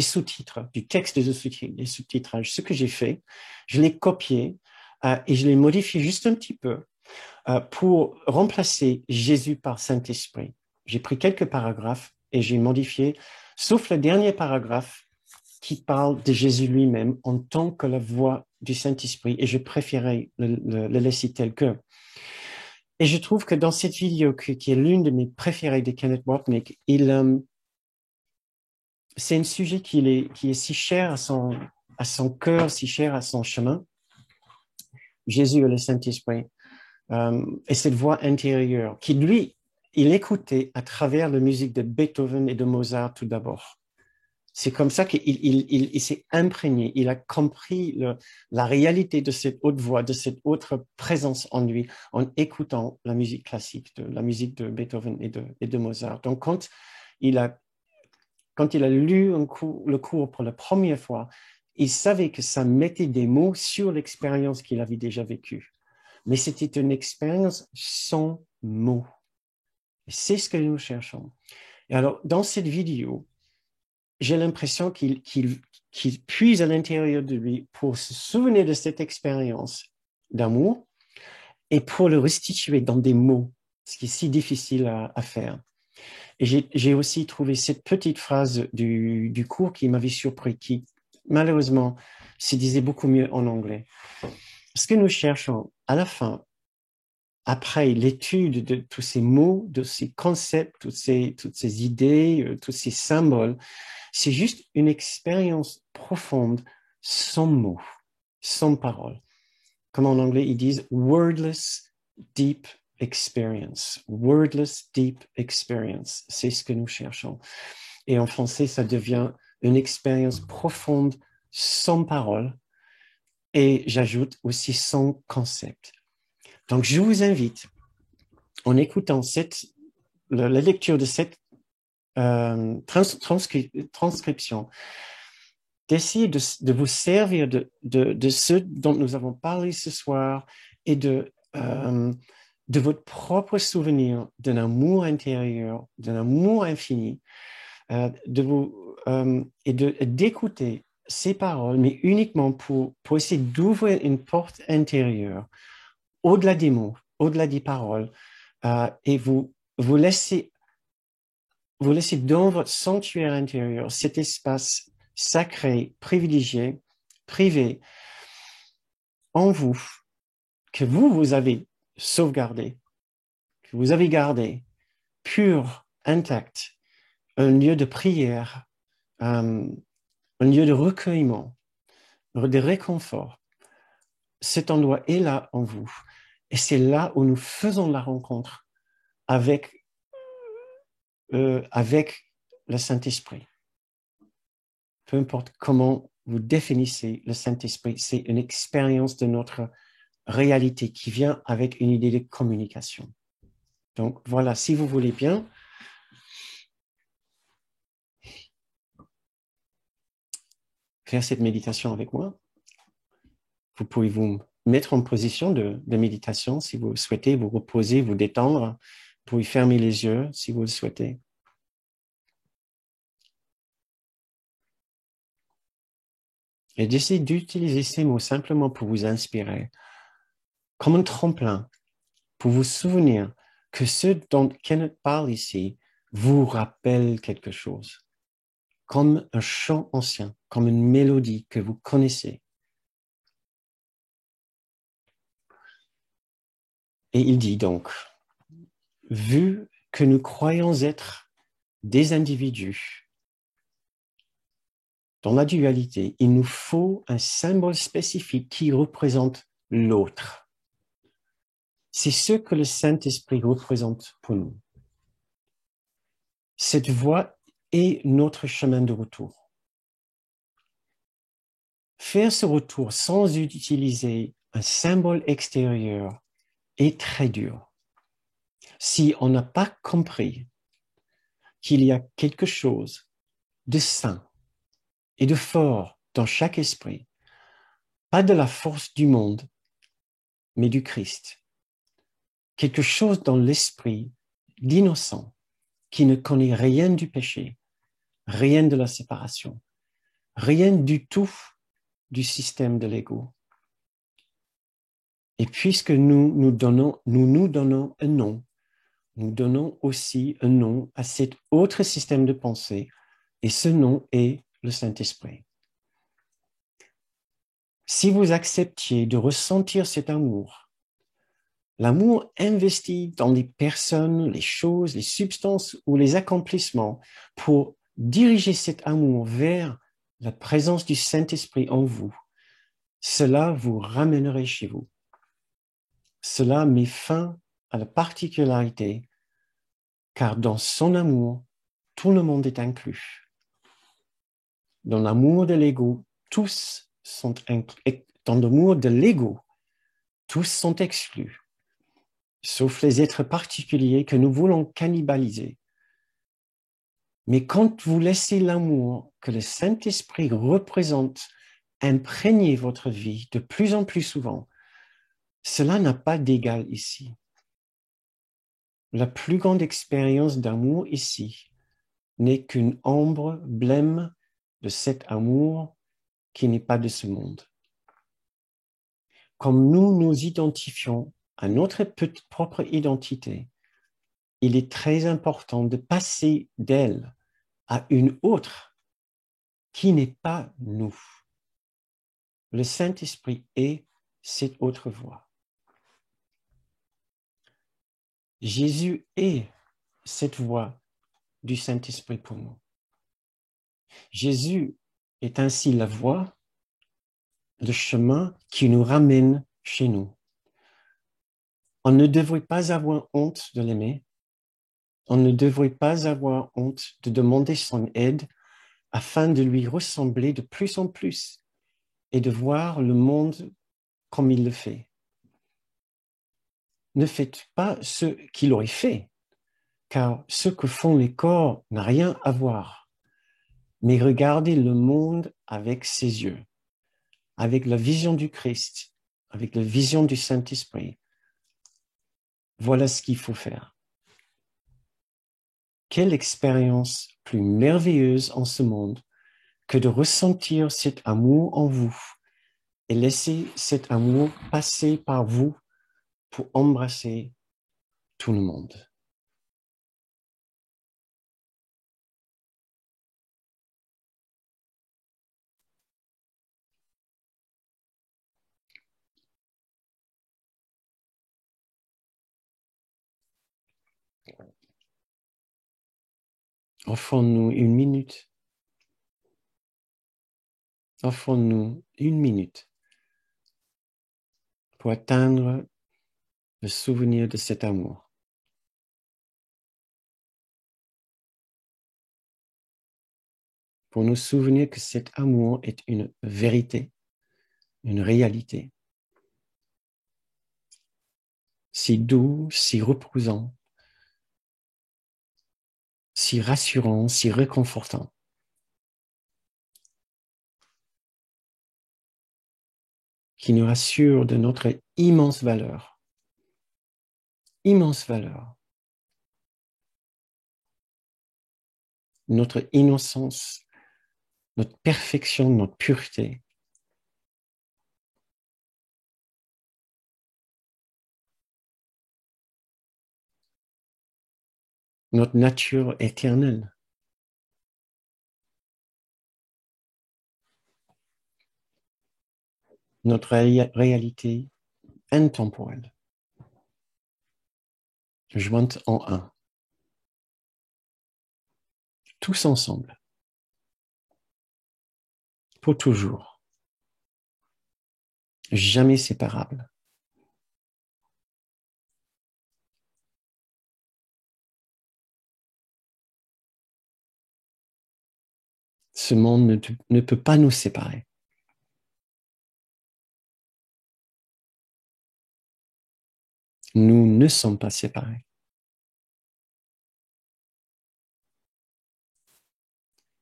sous-titres, du texte des sous-titrages. Ce que j'ai fait, je l'ai copié et je l'ai modifié juste un petit peu pour remplacer Jésus par Saint-Esprit. J'ai pris quelques paragraphes et j'ai modifié, sauf le dernier paragraphe qui parle de Jésus lui-même en tant que la voix du Saint-Esprit, et je préférais le laisser tel que. Et je trouve que dans cette vidéo, qui est l'une de mes préférées de Kenneth Wapnick, c'est un sujet qui est si cher à son cœur, si cher à son chemin, Jésus et le Saint-Esprit. Et cette voix intérieure, qui lui, il écoutait à travers la musique de Beethoven et de Mozart tout d'abord. C'est comme ça qu'il s'est imprégné, il a compris la réalité de cette haute voix, de cette autre présence en lui, en écoutant la musique classique, la musique de Beethoven et de Mozart. Donc, quand il a lu le cours pour la première fois, il savait que ça mettait des mots sur l'expérience qu'il avait déjà vécue. Mais c'était une expérience sans mots. C'est ce que nous cherchons. Et alors, dans cette vidéo, j'ai l'impression qu'il puise à l'intérieur de lui pour se souvenir de cette expérience d'amour et pour le restituer dans des mots, ce qui est si difficile à faire. Et j'ai aussi trouvé cette petite phrase du cours qui m'avait surpris, qui malheureusement se disait beaucoup mieux en anglais. Ce que nous cherchons à la fin, après l'étude de tous ces mots, de ces concepts, toutes ces idées, tous ces symboles, c'est juste une expérience profonde sans mots, sans paroles. Comme en anglais, ils disent wordless deep experience. Wordless deep experience. C'est ce que nous cherchons. Et en français, ça devient une expérience profonde sans paroles. Et j'ajoute aussi sans concept. Donc, je vous invite, en écoutant la lecture de cette transcription, d'essayer de vous servir de ce dont nous avons parlé ce soir et de votre propre souvenir d'un amour intérieur, d'un amour infini, et d'écouter ces paroles, mais uniquement pour essayer d'ouvrir une porte intérieure, au-delà des mots, au-delà des paroles, et vous laissez dans votre sanctuaire intérieur cet espace sacré, privilégié, privé, en vous, que vous avez sauvegardé, que vous avez gardé, pur, intact, un lieu de prière, un lieu de recueillement, de réconfort. Cet endroit est là en vous. Et c'est là où nous faisons la rencontre avec le Saint-Esprit. Peu importe comment vous définissez le Saint-Esprit, c'est une expérience de notre réalité qui vient avec une idée de communication. Donc voilà, si vous voulez bien, faire cette méditation avec moi, vous pouvez vous mettre en position de méditation si vous souhaitez, vous reposer, vous détendre. Vous pouvez fermer les yeux si vous le souhaitez. Et d'essayer d'utiliser ces mots simplement pour vous inspirer, comme un tremplin, pour vous souvenir que ce dont Kenneth parle ici vous rappelle quelque chose, comme un chant ancien, comme une mélodie que vous connaissez. Et il dit donc, vu que nous croyons être des individus dans la dualité, il nous faut un symbole spécifique qui représente l'autre. C'est ce que le Saint-Esprit représente pour nous. Cette voie est notre chemin de retour. Faire ce retour sans utiliser un symbole extérieur est très dur. Si on n'a pas compris qu'il y a quelque chose de saint et de fort dans chaque esprit, pas de la force du monde, mais du Christ, quelque chose dans l'esprit d'innocent qui ne connaît rien du péché, rien de la séparation, rien du tout du système de l'ego. Et puisque nous donnons un nom, nous donnons aussi un nom à cet autre système de pensée, et ce nom est le Saint-Esprit. Si vous acceptiez de ressentir cet amour, l'amour investi dans les personnes, les choses, les substances ou les accomplissements pour diriger cet amour vers la présence du Saint-Esprit en vous, cela vous ramènerait chez vous. Cela met fin à la particularité, car dans son amour, tout le monde est inclus. Dans l'amour de l'ego, tous sont inclus. Dans l'amour de l'ego, tous sont exclus, sauf les êtres particuliers que nous voulons cannibaliser. Mais quand vous laissez l'amour que le Saint-Esprit représente imprégner votre vie de plus en plus souvent, cela n'a pas d'égal ici. La plus grande expérience d'amour ici n'est qu'une ombre blême de cet amour qui n'est pas de ce monde. Comme nous nous identifions à notre propre identité, il est très important de passer d'elle à une autre qui n'est pas nous. Le Saint-Esprit est cette autre voie. Jésus est cette voie du Saint-Esprit pour nous. Jésus est ainsi la voie, le chemin qui nous ramène chez nous. On ne devrait pas avoir honte de l'aimer. On ne devrait pas avoir honte de demander son aide afin de lui ressembler de plus en plus et de voir le monde comme il le fait. Ne faites pas ce qu'il aurait fait, car ce que font les corps n'a rien à voir. Mais regardez le monde avec ses yeux, avec la vision du Christ, avec la vision du Saint-Esprit. Voilà ce qu'il faut faire. Quelle expérience plus merveilleuse en ce monde que de ressentir cet amour en vous et laisser cet amour passer par vous pour embrasser tout le monde. Offrons-nous une minute. Offrons-nous une minute pour atteindre le souvenir de cet amour. Pour nous souvenir que cet amour est une vérité, une réalité. Si doux, si reposant, si rassurant, si réconfortant. Qui nous rassure de notre immense valeur. Immense valeur. Notre innocence, notre perfection, notre pureté. Notre nature éternelle. Notre réalité intemporelle. Jointe en un. Tous ensemble. Pour toujours. Jamais séparables. Ce monde ne peut pas nous séparer. Nous ne sommes pas séparés.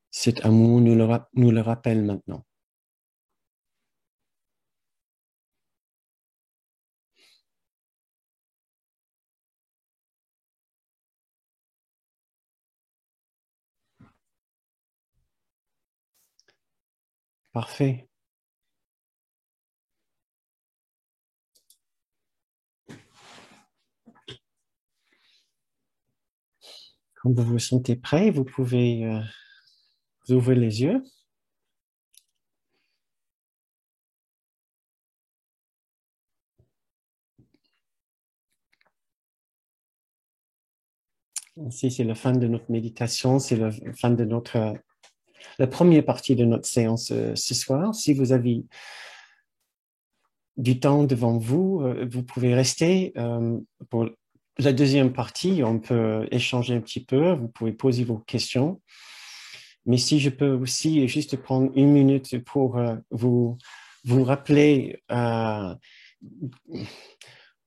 Cet amour nous le rappelle maintenant. Parfait. Quand vous vous sentez prêt, vous pouvez ouvrir les yeux. Ici, c'est la fin de notre méditation, c'est la fin de la première partie de notre séance ce soir. Si vous avez du temps devant vous, vous pouvez rester pour la deuxième partie. On peut échanger un petit peu, vous pouvez poser vos questions. Mais si je peux aussi juste prendre une minute pour vous rappeler,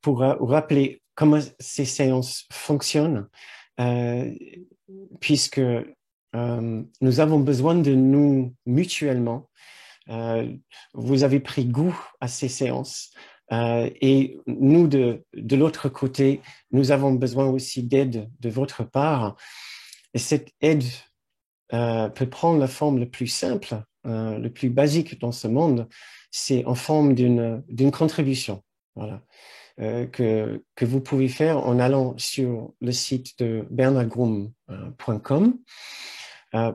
vous rappeler comment ces séances fonctionnent, euh, puisque nous avons besoin de nous mutuellement. Vous avez pris goût à ces séances. Et nous, de l'autre côté, nous avons besoin aussi d'aide de votre part. Et cette aide peut prendre la forme la plus simple, le plus basique dans ce monde, c'est en forme d'une contribution. Voilà. Que vous pouvez faire en allant sur le site de bernardgroom.com,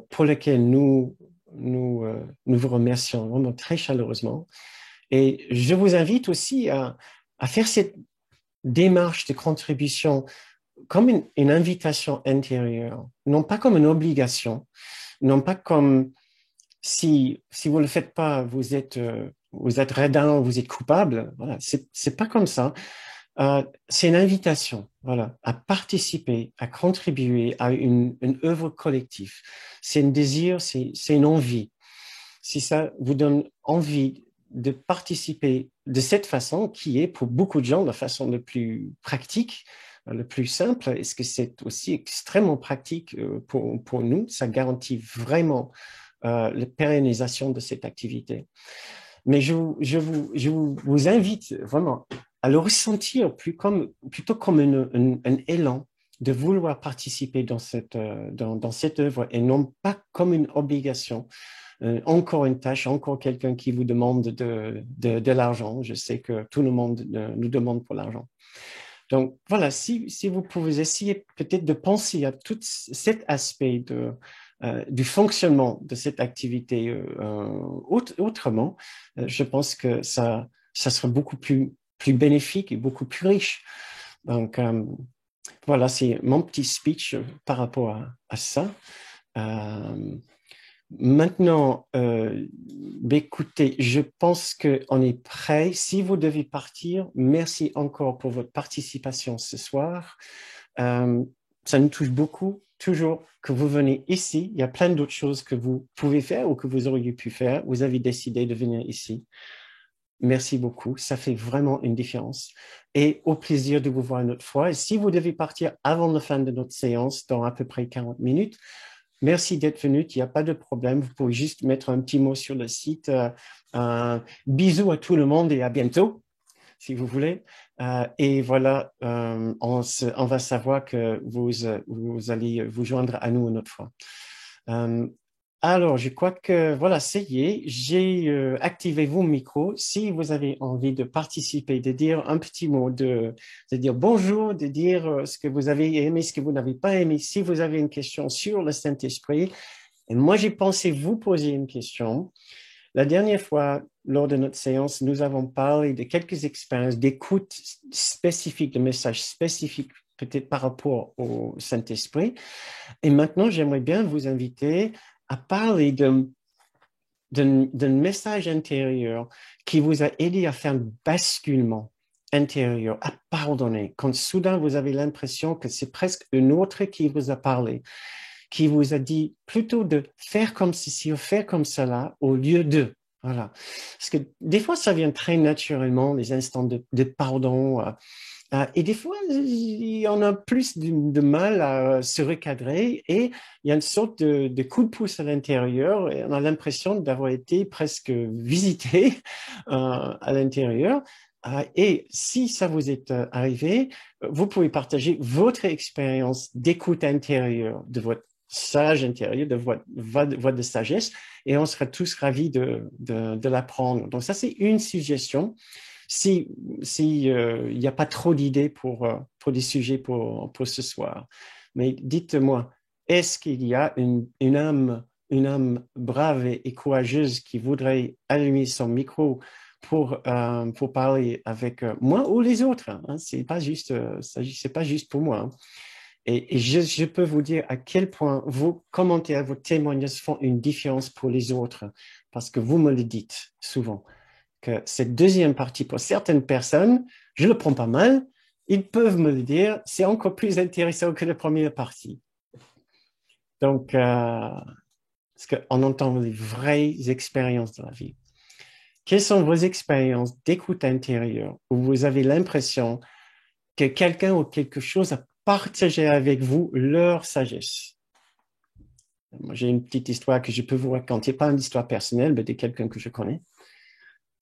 pour lequel nous vous remercions vraiment très chaleureusement. Et je vous invite aussi à faire cette démarche de contribution comme une invitation intérieure, non pas comme une obligation, non pas comme si vous ne le faites pas, vous êtes radin, vous êtes coupable. Voilà, c'est pas comme ça. C'est une invitation, voilà, à participer, à contribuer à une œuvre collective. C'est un désir, c'est une envie. Si ça vous donne envie de participer de cette façon, qui est pour beaucoup de gens la façon la plus pratique, le plus simple, est-ce que c'est aussi extrêmement pratique pour nous? Ça garantit vraiment la pérennisation de cette activité. Mais vous invite vraiment à le ressentir plutôt comme un élan de vouloir participer dans cette œuvre et non pas comme une obligation. Encore une tâche, encore quelqu'un qui vous demande de l'argent. Je sais que tout le monde nous demande pour l'argent. Donc voilà, si vous pouvez essayer peut-être de penser à tout cet aspect du fonctionnement de cette activité autrement, je pense que ça sera beaucoup plus bénéfique et beaucoup plus riche. Donc voilà, c'est mon petit speech par rapport à ça. Maintenant, écoutez, je pense qu'on est prêt. Si vous devez partir, merci encore pour votre participation ce soir. Ça nous touche beaucoup, toujours que vous venez ici. Il y a plein d'autres choses que vous pouvez faire ou que vous auriez pu faire. Vous avez décidé de venir ici. Merci beaucoup. Ça fait vraiment une différence. Et au plaisir de vous voir une autre fois. Et si vous devez partir avant la fin de notre séance, dans à peu près 40 minutes, merci d'être venu, il n'y a pas de problème. Vous pouvez juste mettre un petit mot sur le site. Bisous à tout le monde et à bientôt, si vous voulez. Et voilà, on va savoir que vous allez vous joindre à nous une autre fois. Alors, je crois que voilà, ça y est, j'ai activé vos micros. Si vous avez envie de participer, de dire un petit mot, de dire bonjour, de dire ce que vous avez aimé, ce que vous n'avez pas aimé, si vous avez une question sur le Saint-Esprit. Et moi, j'ai pensé vous poser une question. La dernière fois, lors de notre séance, nous avons parlé de quelques expériences d'écoute spécifiques, de messages spécifiques, peut-être par rapport au Saint-Esprit. Et maintenant, j'aimerais bien vous inviter à parler d'un message intérieur qui vous a aidé à faire un basculement intérieur, à pardonner, quand soudain vous avez l'impression que c'est presque un autre qui vous a parlé, qui vous a dit plutôt de faire comme ceci ou faire comme cela au lieu de. Voilà. Parce que des fois, ça vient très naturellement, les instants de pardon. Et des fois, on a plus de mal à se recadrer et il y a une sorte de coup de pouce à l'intérieur et on a l'impression d'avoir été presque visité à l'intérieur. Et si ça vous est arrivé, vous pouvez partager votre expérience d'écoute intérieure de votre sage intérieur, de voix de sagesse, et on sera tous ravis de l'apprendre. Donc ça, c'est une suggestion. Si il n'y a pas trop d'idées pour des sujets pour ce soir. Mais dites-moi, est-ce qu'il y a une âme brave et courageuse qui voudrait allumer son micro pour parler avec moi ou les autres, hein? C'est pas juste, c'est pas juste pour moi, hein. Et je peux vous dire à quel point vos commentaires, vos témoignages font une différence pour les autres, parce que vous me le dites souvent, que cette deuxième partie, pour certaines personnes, je le prends pas mal, ils peuvent me le dire, c'est encore plus intéressant que la première partie. Donc, parce qu'on entend les vraies expériences de la vie. Quelles sont vos expériences d'écoute intérieure où vous avez l'impression que quelqu'un ou quelque chose a partagé avec vous leur sagesse? Moi, j'ai une petite histoire que je peux vous raconter, pas une histoire personnelle, mais de quelqu'un que je connais.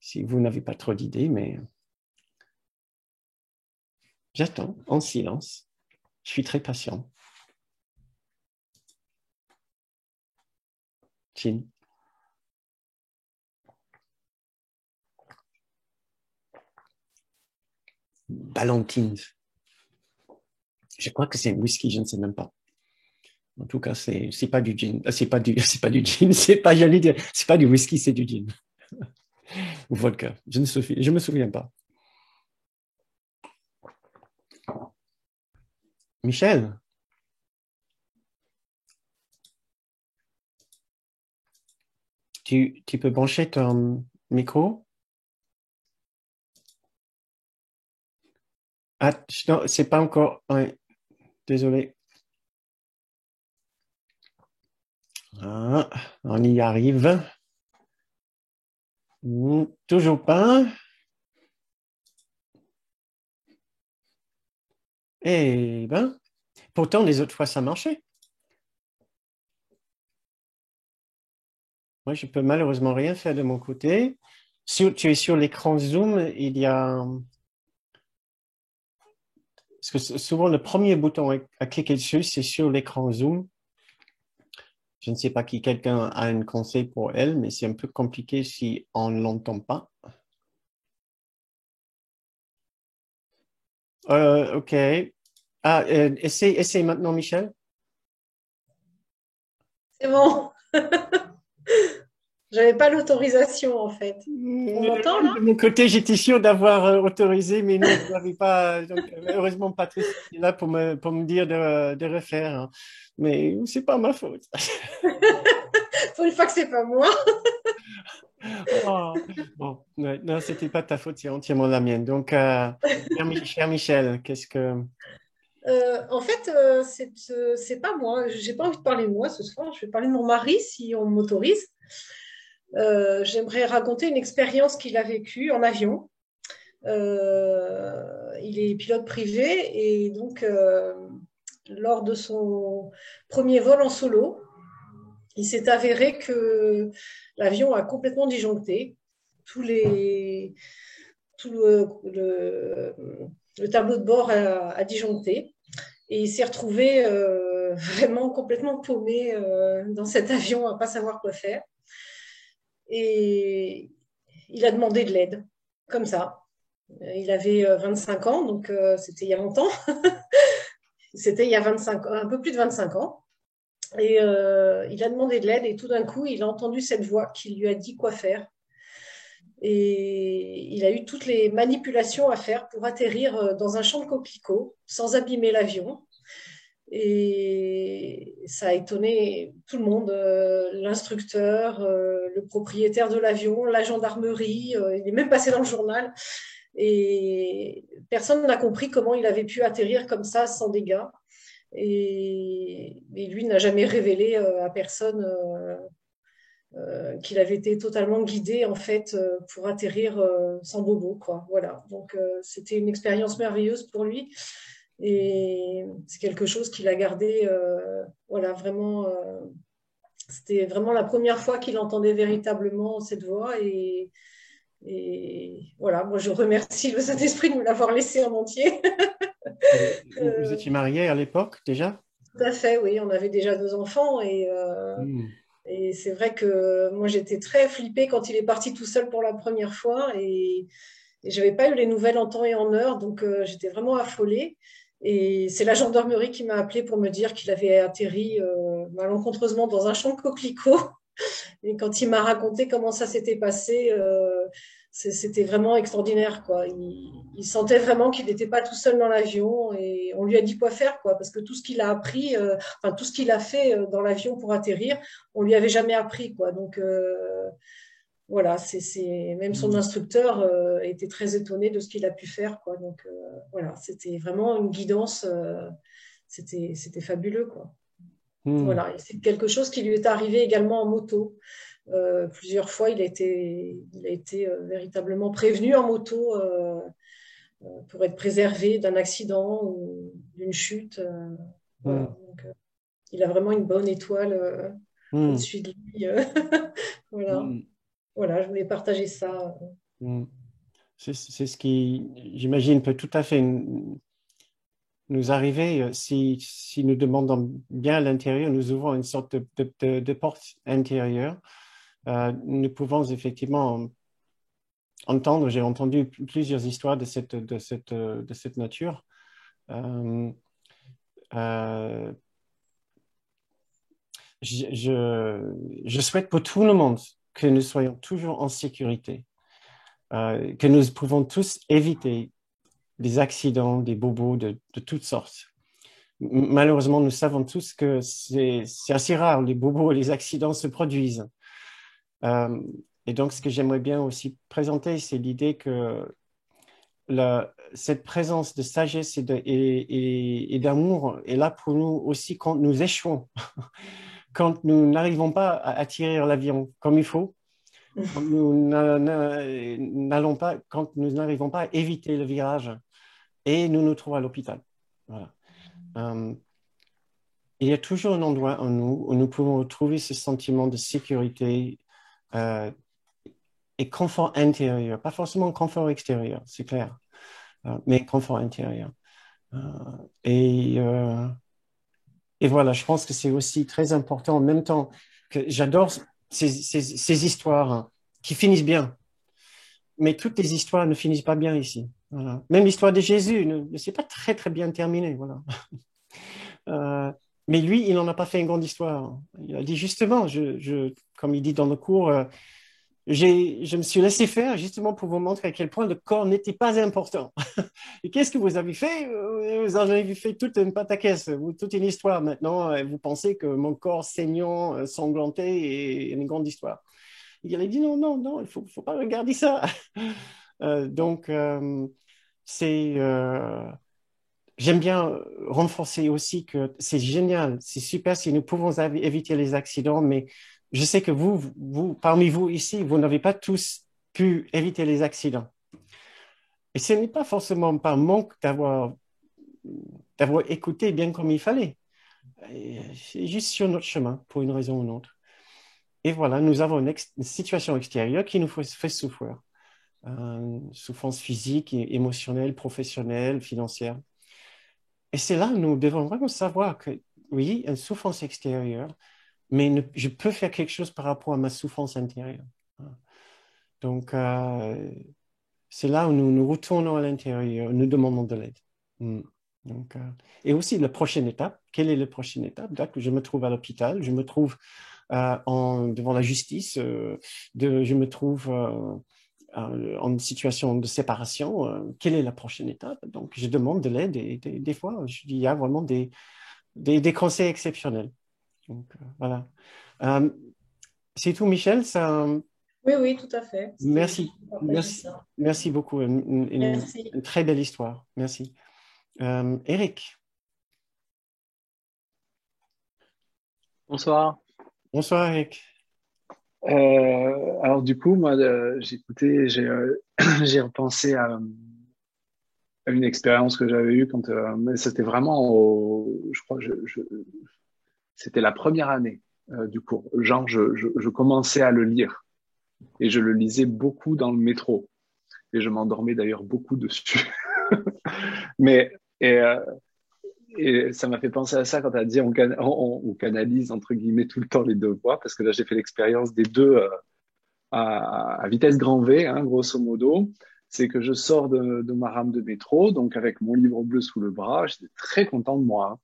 Si vous n'avez pas trop d'idées, mais j'attends en silence. Je suis très patient. Jean. Ballantines. Je crois que c'est un whisky, je ne sais même pas. En tout cas, c'est pas du gin. C'est pas du gin. C'est pas, j'allais dire, c'est pas du whisky, c'est du gin. Ou vodka. Je me souviens pas. Michel, tu peux brancher ton micro? Ah, non, c'est pas encore. Ouais, désolé. Ah, on y arrive. Toujours pas. Eh ben, pourtant, les autres fois, ça marchait. Moi, je peux malheureusement rien faire de mon côté. Tu es sur l'écran Zoom, il y a... Parce que souvent, le premier bouton à cliquer dessus, c'est sur l'écran Zoom. Je ne sais pas si quelqu'un a un conseil pour elle, mais c'est un peu compliqué si on ne l'entend pas. OK. Ah, essaye maintenant, Michel. C'est bon. J'avais pas l'autorisation en fait. On m'entend là? De mon côté, j'étais sûr d'avoir autorisé, mais non, je n'avais pas. Donc, heureusement, Patrice est là pour me dire de refaire, hein. Mais c'est pas ma faute. Pour une fois que c'est pas moi. Oh, bon, ouais, non, c'était pas ta faute, c'est entièrement la mienne. Donc, cher Michel, qu'est-ce que... En fait, c'est pas moi. J'ai pas envie de parler de moi ce soir. Je vais parler de mon mari si on m'autorise. J'aimerais raconter une expérience qu'il a vécue en avion. Il est pilote privé et donc lors de son premier vol en solo, il s'est avéré que l'avion a complètement disjoncté. Tous les, tout le tableau de bord a disjoncté et il s'est retrouvé vraiment complètement paumé dans cet avion à ne pas savoir quoi faire. Et il a demandé de l'aide, comme ça. Il avait 25 ans, donc c'était il y a longtemps. C'était il y a 25, un peu plus de 25 ans. Et il a demandé de l'aide et tout d'un coup, il a entendu cette voix qui lui a dit quoi faire. Et il a eu toutes les manipulations à faire pour atterrir dans un champ de coquelicots sans abîmer l'avion. Et ça a étonné tout le monde, l'instructeur, le propriétaire de l'avion, la gendarmerie, il est même passé dans le journal. Et personne n'a compris comment il avait pu atterrir comme ça sans dégâts. Et lui n'a jamais révélé à personne qu'il avait été totalement guidé en fait pour atterrir sans bobo, quoi. Voilà. Donc c'était une expérience merveilleuse pour lui et c'est quelque chose qu'il a gardé. Voilà, vraiment. C'était vraiment la première fois qu'il entendait véritablement cette voix et voilà. Moi, je remercie le Saint-Esprit de me l'avoir laissé en entier. Vous étiez marié à l'époque déjà? tout à fait, oui. On avait déjà 2 enfants Hmm. et c'est vrai que moi, j'étais très flippée quand il est parti tout seul pour la première fois et je n'avais pas eu les nouvelles en temps et en heure, donc j'étais vraiment affolée. Et c'est la gendarmerie qui m'a appelée pour me dire qu'il avait atterri malencontreusement dans un champ de coquelicots. Et quand il m'a raconté comment ça s'était passé, c'était vraiment extraordinaire, quoi. Il sentait vraiment qu'il n'était pas tout seul dans l'avion et on lui a dit quoi faire, quoi, parce que tout ce qu'il a appris, enfin tout ce qu'il a fait dans l'avion pour atterrir, on lui avait jamais appris, quoi. Donc voilà, même son Hmm. instructeur était très étonné de ce qu'il a pu faire, quoi. Donc voilà, c'était vraiment une guidance, c'était fabuleux, quoi. Hmm. Voilà, et c'est quelque chose qui lui est arrivé également en moto. Plusieurs fois, il a été véritablement prévenu en moto pour être préservé d'un accident ou d'une chute. Voilà. Hmm. Donc, il a vraiment une bonne étoile Hmm. au-dessus de lui. Voilà. Hmm. Voilà, je voulais partager ça. Hmm. C'est ce qui, j'imagine, peut tout à fait nous arriver si nous demandons bien à l'intérieur, nous ouvrons une sorte de porte intérieure. Nous pouvons effectivement entendre, j'ai entendu plusieurs histoires de cette nature. Euh, euh, je, je souhaite pour tout le monde que nous soyons toujours en sécurité, que nous pouvons tous éviter des accidents, des bobos de toutes sortes. Malheureusement, nous savons tous que c'est assez rare, les bobos et les accidents se produisent. Euh, et donc, ce que j'aimerais bien aussi présenter, c'est l'idée que cette présence de sagesse et d'amour est là pour nous aussi quand nous échouons, quand nous n'arrivons pas à attirer l'avion comme il faut, quand nous n'allons pas, quand nous n'arrivons pas à éviter le virage et nous nous trouvons à l'hôpital. Voilà. Euh, il y a toujours un endroit en nous où nous pouvons retrouver ce sentiment de sécurité euh, et confort intérieur, pas forcément confort extérieur, c'est clair, mais confort intérieur. Euh, et, euh, et voilà, je pense que c'est aussi très important en même temps que j'adore ces histoires hein, qui finissent bien, mais toutes les histoires ne finissent pas bien ici. Voilà. Même l'histoire de Jésus ne s'est pas très très bien terminée. Voilà. Euh, mais lui, il n'en a pas fait une grande histoire. Il a dit justement, comme il dit dans le cours, je me suis laissé faire justement pour vous montrer à quel point le corps n'était pas important. Et qu'est-ce que vous avez fait? Vous avez fait toute une pataquès, toute une histoire maintenant. Vous pensez que mon corps saignant, sanglanté est une grande histoire. Il a dit non, non, non, il faut pas regarder ça. Donc, c'est, j'aime bien renforcer aussi que c'est génial, c'est super si nous pouvons éviter les accidents, mais je sais que parmi vous ici, vous n'avez pas tous pu éviter les accidents. Et ce n'est pas forcément par manque d'avoir écouté bien comme il fallait. C'est juste sur notre chemin, pour une raison ou une autre. Et voilà, nous avons une situation extérieure qui nous fait souffrir. Souffrance physique, émotionnelle, professionnelle, financière. Et c'est là où nous devons vraiment savoir que, oui, une souffrance extérieure, mais je peux faire quelque chose par rapport à ma souffrance intérieure. Donc, c'est là où nous nous retournons à l'intérieur, nous demandons de l'aide. Mm. Donc, et aussi la prochaine étape, quelle est la prochaine étape? Donc, je me trouve à l'hôpital, je me trouve devant la justice, je me trouve en situation de séparation. Quelle est la prochaine étape? Donc, je demande de l'aide et des fois, il y a vraiment des conseils exceptionnels. Donc, voilà. Euh, c'est tout, Michel. Oui, oui, tout à fait. C'était juste Merci, pour partager merci, ça. merci beaucoup. Merci. Une très belle histoire. Merci. Eric, Bonsoir. bonsoir Eric. Alors du coup, moi, j'ai repensé à une expérience que j'avais eue quand, mais c'était vraiment je crois, c'était la première année du cours. Genre, je commençais à le lire et je le lisais beaucoup dans le métro et je m'endormais d'ailleurs beaucoup dessus. Mais et Et ça m'a fait penser à ça quand tu as dit on canalise entre guillemets tout le temps les deux voix, parce que là j'ai fait l'expérience des deux à vitesse grand V, hein, grosso modo. C'est que je sors de ma rame de métro, donc avec mon livre bleu sous le bras, j'étais très content de moi.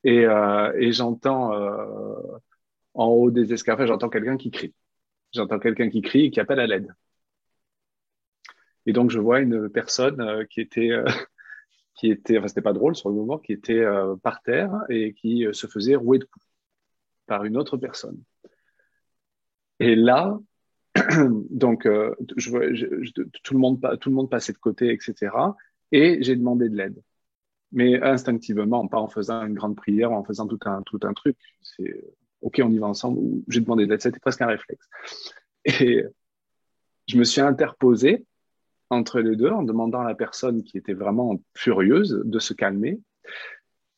Hein. Et j'entends en haut des escaliers, j'entends quelqu'un qui crie. J'entends quelqu'un qui crie et qui appelle à l'aide. Et donc je vois une personne enfin c'était pas drôle sur le moment, qui était par terre et qui se faisait rouer de coups par une autre personne. Et là, donc tout le monde passait de côté, etc. Et j'ai demandé de l'aide, mais instinctivement, pas en faisant une grande prière, en faisant tout un truc. C'est OK, on y va ensemble. J'ai demandé de l'aide, c'était presque un réflexe. Et je me suis interposé entre les deux en demandant à la personne qui était vraiment furieuse de se calmer.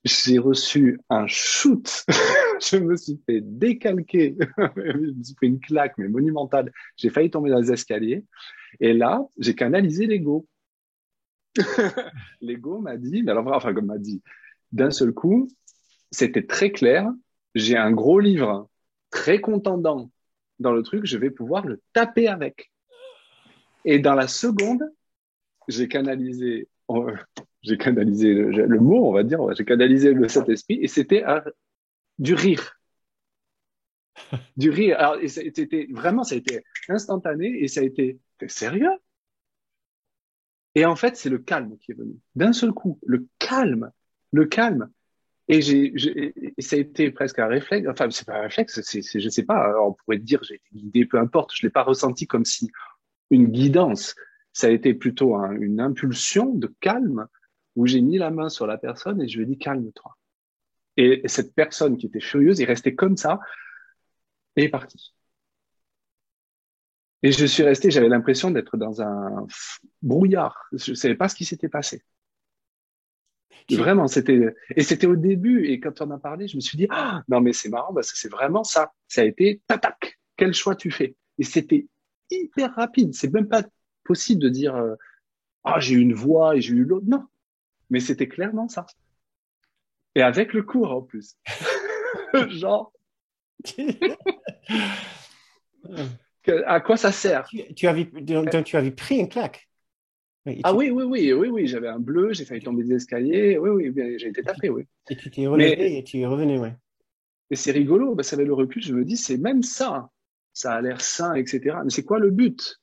J'ai reçu un shoot. Je me suis fait décalquer. Je me suis fait une claque, mais monumentale. J'ai failli tomber dans les escaliers. Et là, j'ai canalisé l'ego. L'ego m'a dit, mais alors, enfin, comme m'a dit, d'un seul coup, c'était très clair. J'ai un gros livre très contendant dans le truc. Je vais pouvoir le taper avec. Et dans la seconde, j'ai canalisé le mot, on va dire, j'ai canalisé le Saint-Esprit et c'était du rire. Du rire. Alors, c'était vraiment, ça a été instantané et ça a été, t'es sérieux? Et en fait, c'est le calme qui est venu. D'un seul coup, le calme, le calme. Et ça a été presque un réflexe. Enfin, c'est pas un réflexe, je sais pas. On pourrait dire, j'ai été guidé, peu importe. Je l'ai pas ressenti comme si une guidance. Ça a été plutôt une impulsion de calme où j'ai mis la main sur la personne et je lui ai dit calme-toi. Et cette personne qui était furieuse est restée comme ça et est partie. Et je suis resté, j'avais l'impression d'être dans un brouillard. Je ne savais pas ce qui s'était passé. Vraiment, c'était au début. Et quand on a parlé, je me suis dit, ah, non, mais c'est marrant, parce que c'est vraiment ça. Ça a été, tac, quel choix tu fais? Et c'était hyper rapide. C'est même pas possible de dire, ah, j'ai eu une voix et j'ai eu l'autre. Non. Mais c'était clairement ça. Et avec le cours, en plus. Genre, à quoi ça sert? Donc, tu avais pris une claque. Ah oui, j'avais un bleu, j'ai failli tomber des escaliers, oui, j'ai été tapé, oui. Et tu t'es relevé et tu es revenu, oui. Mais c'est rigolo, parce qu'avec le recul, je me dis, c'est même ça. Ça a l'air sain, etc. Mais c'est quoi le but?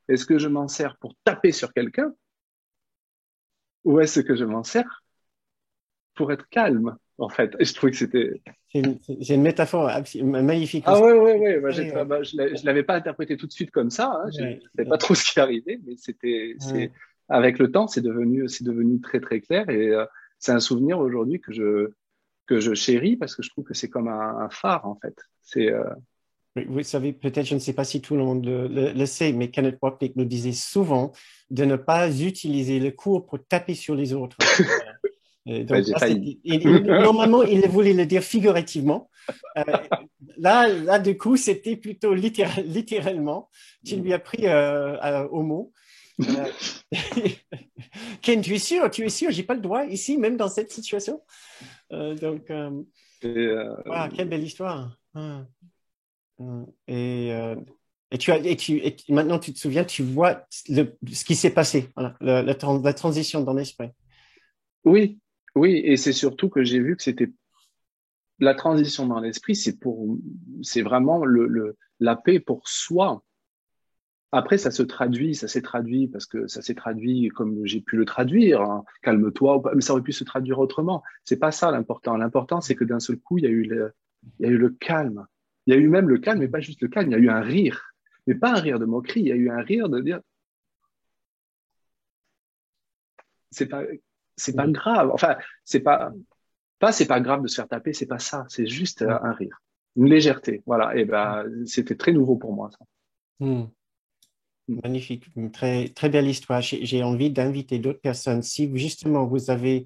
Est-ce que je m'en sers pour taper sur quelqu'un? Ou est-ce que je m'en sers pour être calme, en fait? Et je trouvais que c'était... C'est une métaphore magnifique. Ah oui. Moi, je l'avais pas interprété tout de suite comme ça. Hein. Je savais pas trop ce qui arrivait, mais avec le temps, c'est devenu très très clair et c'est un souvenir aujourd'hui que je chéris parce que je trouve que c'est comme un phare en fait. Vous savez, peut-être, je ne sais pas si tout le monde le sait, mais Kenneth Wapnick nous disait souvent de ne pas utiliser le cours pour taper sur les autres. Donc, j'ai failli. Normalement, il voulait le dire figurativement. Là, du coup, c'était plutôt littéralement. Tu lui as pris au mot. Ken, tu es sûr? J'ai pas le droit ici, même dans cette situation. Wow, quelle belle histoire. Et maintenant, tu te souviens, tu vois ce qui s'est passé, voilà, la transition dans l'esprit. Oui, et c'est surtout que j'ai vu que c'était la transition dans l'esprit, c'est vraiment la paix pour soi. Après, ça s'est traduit parce que ça s'est traduit comme j'ai pu le traduire, hein, calme-toi, mais ça aurait pu se traduire autrement. C'est pas ça l'important. L'important, c'est que d'un seul coup, il y a eu le calme. Il y a eu même le calme, mais pas juste le calme, il y a eu un rire. Mais pas un rire de moquerie, il y a eu un rire de dire, c'est pas grave. Enfin, c'est pas grave de se faire taper, c'est pas ça. C'est juste un rire. Une légèreté. Voilà. Et c'était très nouveau pour moi, ça. Magnifique, une très, très belle histoire. J'ai envie d'inviter d'autres personnes. Si justement vous avez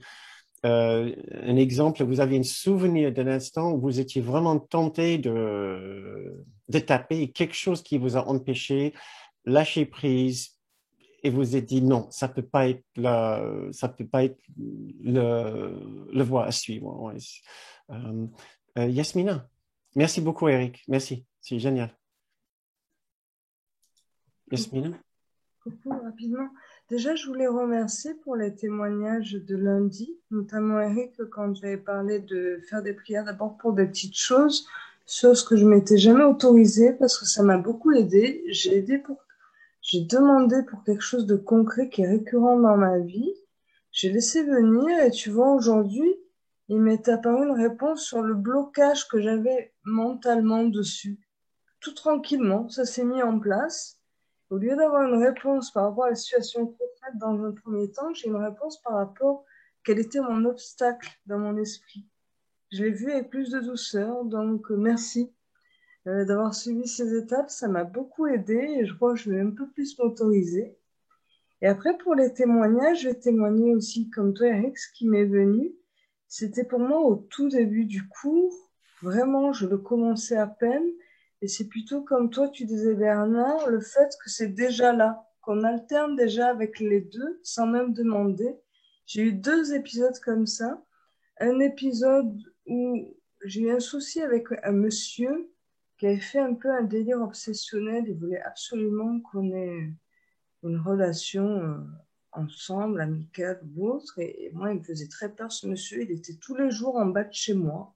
un exemple, vous avez un souvenir d'un instant où vous étiez vraiment tenté de taper quelque chose qui vous a empêché, lâcher prise, et vous êtes dit non, ça peut pas être le voie à suivre. Ouais. Yasmina, merci beaucoup, Eric. Merci, c'est génial. Yasmina? Coucou, rapidement. Déjà, je voulais remercier pour les témoignages de lundi, notamment Eric, quand j'avais parlé de faire des prières d'abord pour des petites choses, choses que je m'étais jamais autorisée parce que ça m'a beaucoup aidé. J'ai demandé pour quelque chose de concret qui est récurrent dans ma vie. J'ai laissé venir et tu vois, aujourd'hui, il m'est apparu une réponse sur le blocage que j'avais mentalement dessus. Tout tranquillement, ça s'est mis en place. Au lieu d'avoir une réponse par rapport à la situation concrète dans un premier temps, j'ai une réponse par rapport à quel était mon obstacle dans mon esprit. Je l'ai vu avec plus de douceur, donc merci d'avoir suivi ces étapes. Ça m'a beaucoup aidé et je crois que je vais un peu plus m'autoriser. Et après, pour les témoignages, je vais témoigner aussi comme toi, Eric, ce qui m'est venu. C'était pour moi au tout début du cours. Vraiment, je le commençais à peine. Et c'est plutôt comme toi, tu disais, Bernard, le fait que c'est déjà là, qu'on alterne déjà avec les deux sans même demander. J'ai eu 2 épisodes comme ça. Un épisode où j'ai eu un souci avec un monsieur qui avait fait un peu un délire obsessionnel. Il voulait absolument qu'on ait une relation ensemble, amicale ou autre. Et moi, il me faisait très peur, ce monsieur. Il était tous les jours en bas de chez moi.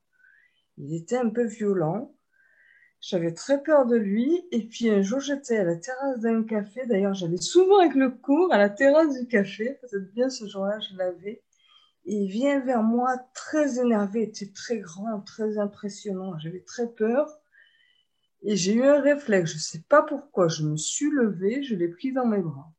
Il était un peu violent. J'avais très peur de lui. Et puis un jour, j'étais à la terrasse d'un café. D'ailleurs, j'allais souvent avec le cours à la terrasse du café. Peut-être bien ce jour-là, je l'avais. Et il vient vers moi très énervé. Il était très grand, très impressionnant. J'avais très peur. Et j'ai eu un réflexe. Je ne sais pas pourquoi. Je me suis levée. Je l'ai pris dans mes bras.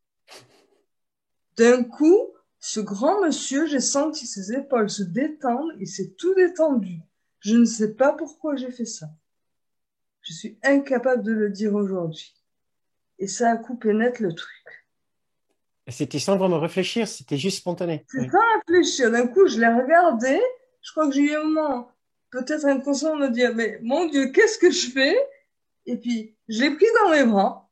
D'un coup, ce grand monsieur, j'ai senti ses épaules se détendre. Il s'est tout détendu. Je ne sais pas pourquoi j'ai fait ça. Je suis incapable de le dire aujourd'hui. Et ça a coupé net le truc. C'était sans vraiment réfléchir, c'était juste spontané. C'est Oui. sans réfléchir. D'un coup, je l'ai regardé. Je crois que j'ai eu un moment, peut-être inconscient, de me dire, mais mon Dieu, qu'est-ce que je fais? Et puis, je l'ai pris dans mes bras,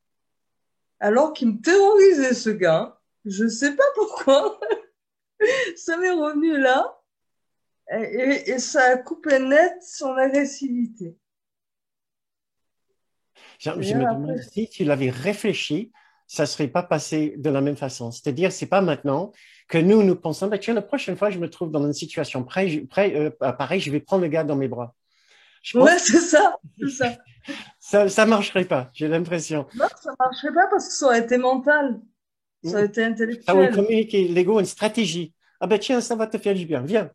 alors qu'il me terrorisait, ce gars. Je ne sais pas pourquoi. Ça m'est revenu là. Et ça a coupé net son agressivité. Je D'ailleurs, me après, demande si tu l'avais réfléchi, ça ne serait pas passé de la même façon. C'est-à-dire, c'est pas maintenant que nous pensons, bah, tiens, la prochaine fois, je me trouve dans une situation pareille, je vais prendre le gars dans mes bras. Je pense ouais, c'est ça, c'est ça. que ça marcherait pas, j'ai l'impression. Non, ça marcherait pas parce que ça aurait été mental, ça aurait été Ça aurait intellectuel. communiqué l'ego, une stratégie. Ah ben tiens, ça va te faire du bien, viens.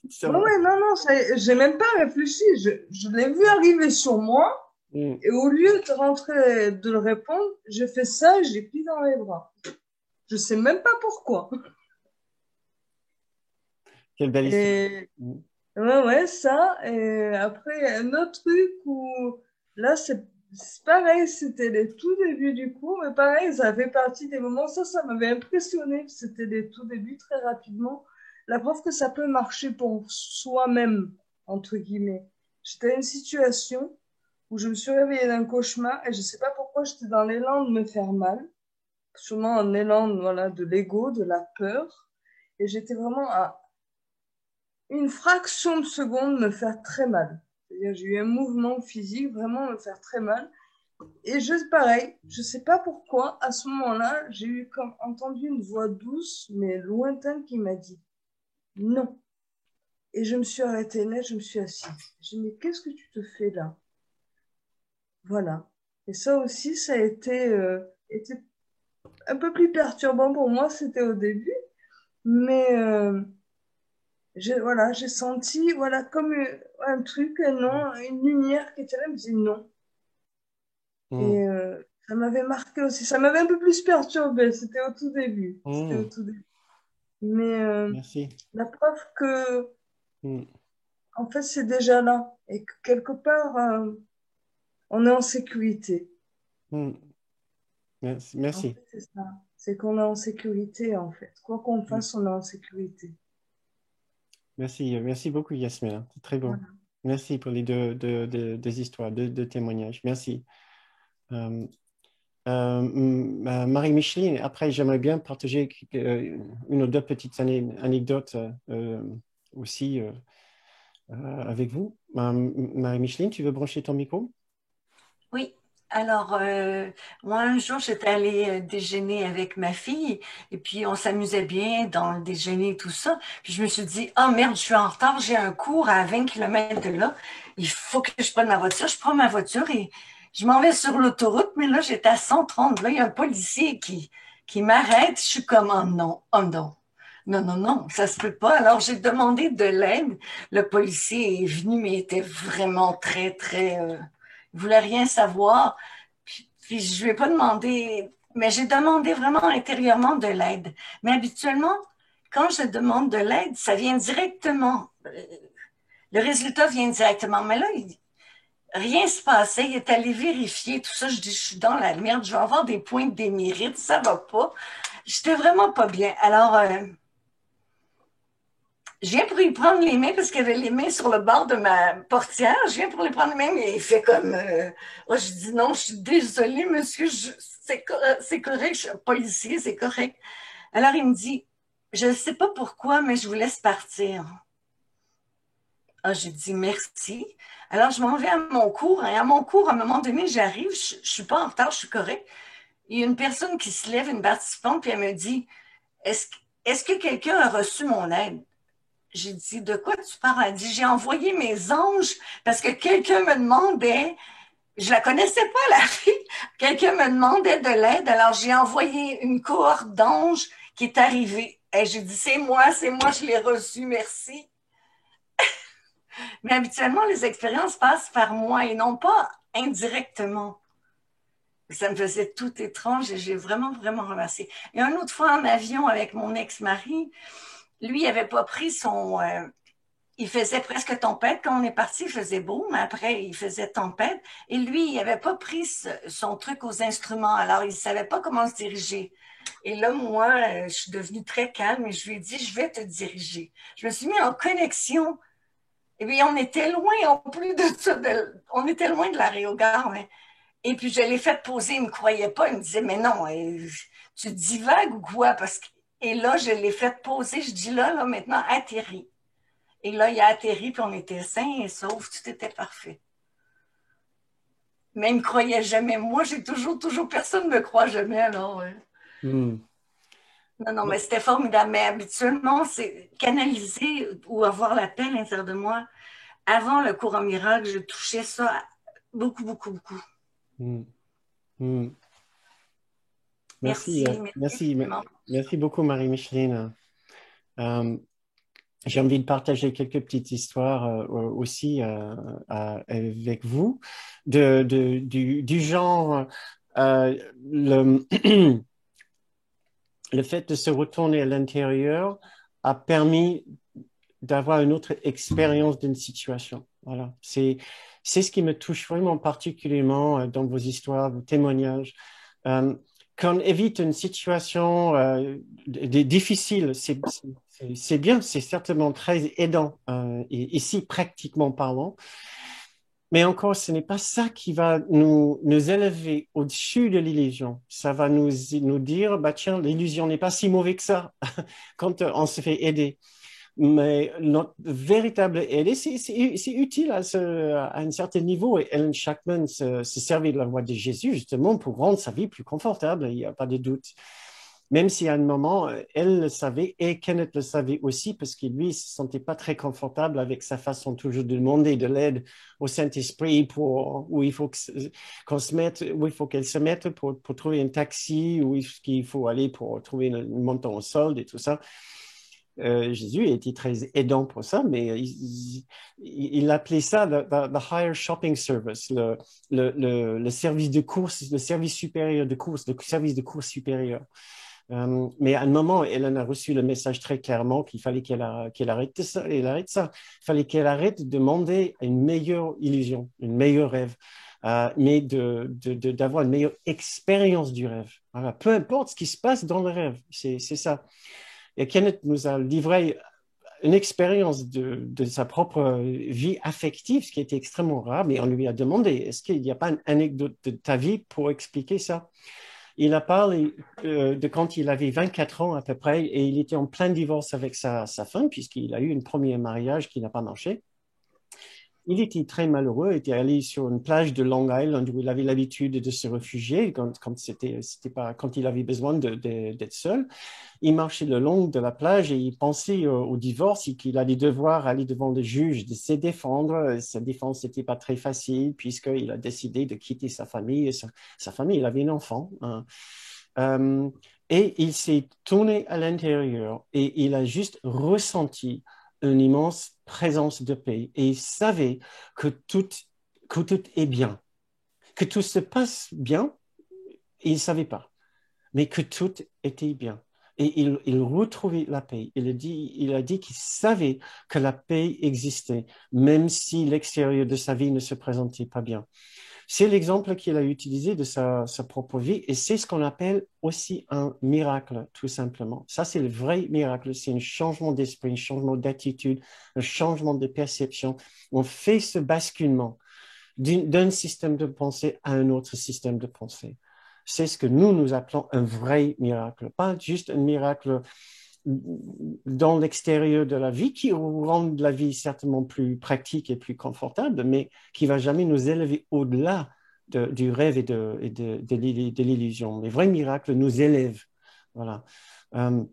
Ça Ouais, va. ouais, non, non, j'ai même pas réfléchi. Je l'ai vu arriver sur moi Mm. et au lieu de rentrer, de le répondre, j'ai fait ça et je l'ai pris dans les bras. Je sais même pas pourquoi. Quelle belle histoire. Et Mm. ouais, ouais, ça. Et après, un autre truc où là, c'est pareil, c'était les tout débuts du cours, mais pareil, ça fait partie des moments, ça m'avait impressionné. C'était les tout débuts très rapidement. La preuve que ça peut marcher pour soi-même, entre guillemets. J'étais à une situation où je me suis réveillée d'un cauchemar et je sais pas pourquoi j'étais dans l'élan de me faire mal. Sûrement un élan, voilà, de l'ego, de la peur. Et j'étais vraiment à une fraction de seconde me faire très mal. C'est-à-dire, j'ai eu un mouvement physique, vraiment me faire très mal. Et pareil, je sais pas pourquoi, à ce moment-là, j'ai eu comme entendu une voix douce, mais lointaine, qui m'a dit non. Et je me suis arrêtée net, je me suis assise. J'ai dit, mais qu'est-ce que tu te fais là? Voilà. Et ça aussi, ça a été un peu plus perturbant pour moi, c'était au début. Mais voilà, j'ai senti voilà, comme un truc, un nom, une lumière qui était là, me dit non. Mm. Et ça m'avait marqué aussi. Ça m'avait un peu plus perturbé. C'était au tout début. C'était au Mm. tout début. Mais Merci. la preuve que, Mm. en fait, c'est déjà là. Et que quelque part, on est en sécurité. Mm. Merci. En Merci. fait, c'est ça. C'est qu'on est en sécurité, en fait. Quoi qu'on Mm. fasse, on est en sécurité. Merci. Merci beaucoup, Yasmina. C'est très beau. Voilà. Merci pour les deux histoires, deux témoignages. Merci. Euh, Marie-Micheline, après, j'aimerais bien partager une ou deux petites anecdotes aussi avec vous. Marie-Micheline, tu veux brancher ton micro? Oui. Alors, moi, un jour, j'étais allée déjeuner avec ma fille et puis on s'amusait bien dans le déjeuner et tout ça. Puis je me suis dit, oh merde, je suis en retard, j'ai un cours à 20 kilomètres de là. Il faut que je prenne ma voiture. Je prends ma voiture et je m'en vais sur l'autoroute, mais là, j'étais à 130. Là, il y a un policier qui m'arrête. Je suis comme, oh non, oh non. Non, non, non, ça se peut pas. Alors, j'ai demandé de l'aide. Le policier est venu, mais il était vraiment très, très... il voulait rien savoir. Puis je lui ai pas demandé, mais j'ai demandé vraiment intérieurement de l'aide. Mais habituellement, quand je demande de l'aide, ça vient directement. Le résultat vient directement. Mais là, rien se passait. Il est allé vérifier tout ça. Je dis, je suis dans la merde. Je vais avoir des points de démérite. Ça va pas. J'étais vraiment pas bien. Alors, je viens pour lui prendre les mains parce qu'il avait les mains sur le bord de ma portière. Je viens pour lui prendre les mains, mais il fait comme... oh, je dis non, je suis désolée, monsieur, c'est correct, je suis un policier, c'est correct. Alors, il me dit, je ne sais pas pourquoi, mais je vous laisse partir. Ah, j'ai dit merci. Alors, je m'en vais à mon cours. Et à mon cours, à un moment donné, j'arrive, je ne suis pas en retard, je suis correct. Il y a une personne qui se lève, une participante, puis elle me dit, est-ce que quelqu'un a reçu mon aide? J'ai dit, de quoi tu parles? Elle dit, j'ai envoyé mes anges parce que quelqu'un me demandait, je la connaissais pas, la fille, quelqu'un me demandait de l'aide, alors j'ai envoyé une cohorte d'anges qui est arrivée. Et j'ai dit, c'est moi, je l'ai reçu, merci. Mais habituellement, les expériences passent par moi et non pas indirectement. Ça me faisait tout étrange et j'ai vraiment, vraiment remercié. Et une autre fois en avion avec mon ex-mari, lui, il n'avait pas pris son... il faisait presque tempête. Quand on est parti, il faisait beau, mais après, il faisait tempête. Et lui, il n'avait pas pris son truc aux instruments, alors il ne savait pas comment se diriger. Et là, moi, je suis devenue très calme et je lui ai dit, je vais te diriger. Je me suis mis en connexion. Et puis, on était loin, en plus de ça, on était loin de l'aérogare. Et puis, je l'ai fait poser, il ne me croyait pas. Il me disait, mais non, tu divagues ou quoi? Et là, je l'ai fait poser. Je dis, là, maintenant, atterris. Et là, il a atterri, puis on était sains et saufs, tout était parfait. Mais il ne me croyait jamais. Moi, j'ai toujours, personne ne me croit jamais, alors. Non, non, mais c'était formidable. Mais habituellement, c'est canaliser ou avoir la paix à l'intérieur de moi. Avant le cours en miracle, je touchais ça beaucoup, beaucoup, beaucoup. Merci, merci beaucoup, Marie-Micheline. J'ai envie de partager quelques petites histoires aussi avec vous, du genre, le fait de se retourner à l'intérieur a permis d'avoir une autre expérience d'une situation. Voilà, c'est ce qui me touche vraiment particulièrement dans vos histoires, vos témoignages. Quand on évite une situation difficile, c'est bien, c'est certainement très aidant, et ici, pratiquement parlant. Mais encore, ce n'est pas ça qui va nous élever au-dessus de l'illusion. Ça va nous dire, bah tiens, l'illusion n'est pas si mauvais que ça quand on se fait aider. Mais notre véritable aide, c'est utile à un certain niveau. Et Ellen Shackman se servait de la voix de Jésus justement pour rendre sa vie plus confortable, il n'y a pas de doute. Même si à un moment, elle le savait et Kenneth le savait aussi parce que lui, il ne se sentait pas très confortable avec sa façon toujours de demander de l'aide au Saint-Esprit où il faut qu'on se mette, où il faut qu'elle se mette pour trouver un taxi, où il faut aller pour trouver un montant au solde et tout ça. Jésus était très aidant pour ça, mais il appelait ça the higher shopping service, le service de course, le service supérieur de course, le service de course supérieur. Mais à un moment, Hélène a reçu le message très clairement qu'il fallait qu'elle arrête ça. Il fallait qu'elle arrête de demander une meilleure illusion, une meilleure rêve, mais d'avoir une meilleure expérience du rêve. Voilà. Peu importe ce qui se passe dans le rêve, c'est ça. Et Kenneth nous a livré une expérience de sa propre vie affective, ce qui était extrêmement rare, mais on lui a demandé, est-ce qu'il n'y a pas une anecdote de ta vie pour expliquer ça? Il a parlé de quand il avait 24 ans à peu près, et il était en plein divorce avec sa femme, puisqu'il a eu un premier mariage qui n'a pas marché. Il était très malheureux, il était allé sur une plage de Long Island où il avait l'habitude de se réfugier quand il avait besoin d'être seul. Il marchait le long de la plage et il pensait au divorce et qu'il allait devoir aller devant le juge de se défendre. Sa défense n'était pas très facile puisqu'il a décidé de quitter sa famille. Et sa famille, il avait un enfant, hein. Et il s'est tourné à l'intérieur et il a juste ressenti une immense présence de paix. Et il savait que tout est bien, que tout se passe bien, et il ne savait pas, mais que tout était bien. Et il retrouvait la paix. Il a dit qu'il savait que la paix existait, même si l'extérieur de sa vie ne se présentait pas bien. C'est l'exemple qu'il a utilisé de sa propre vie et c'est ce qu'on appelle aussi un miracle, tout simplement. Ça, c'est le vrai miracle. C'est un changement d'esprit, un changement d'attitude, un changement de perception. On fait ce basculement d'un système de pensée à un autre système de pensée. C'est ce que nous appelons un vrai miracle, pas juste un miracle dans l'extérieur de la vie, qui rend la vie certainement plus pratique et plus confortable, mais qui va jamais nous élever au-delà du rêve et de l'illusion. Les vrais miracles nous élèvent. Voilà. Un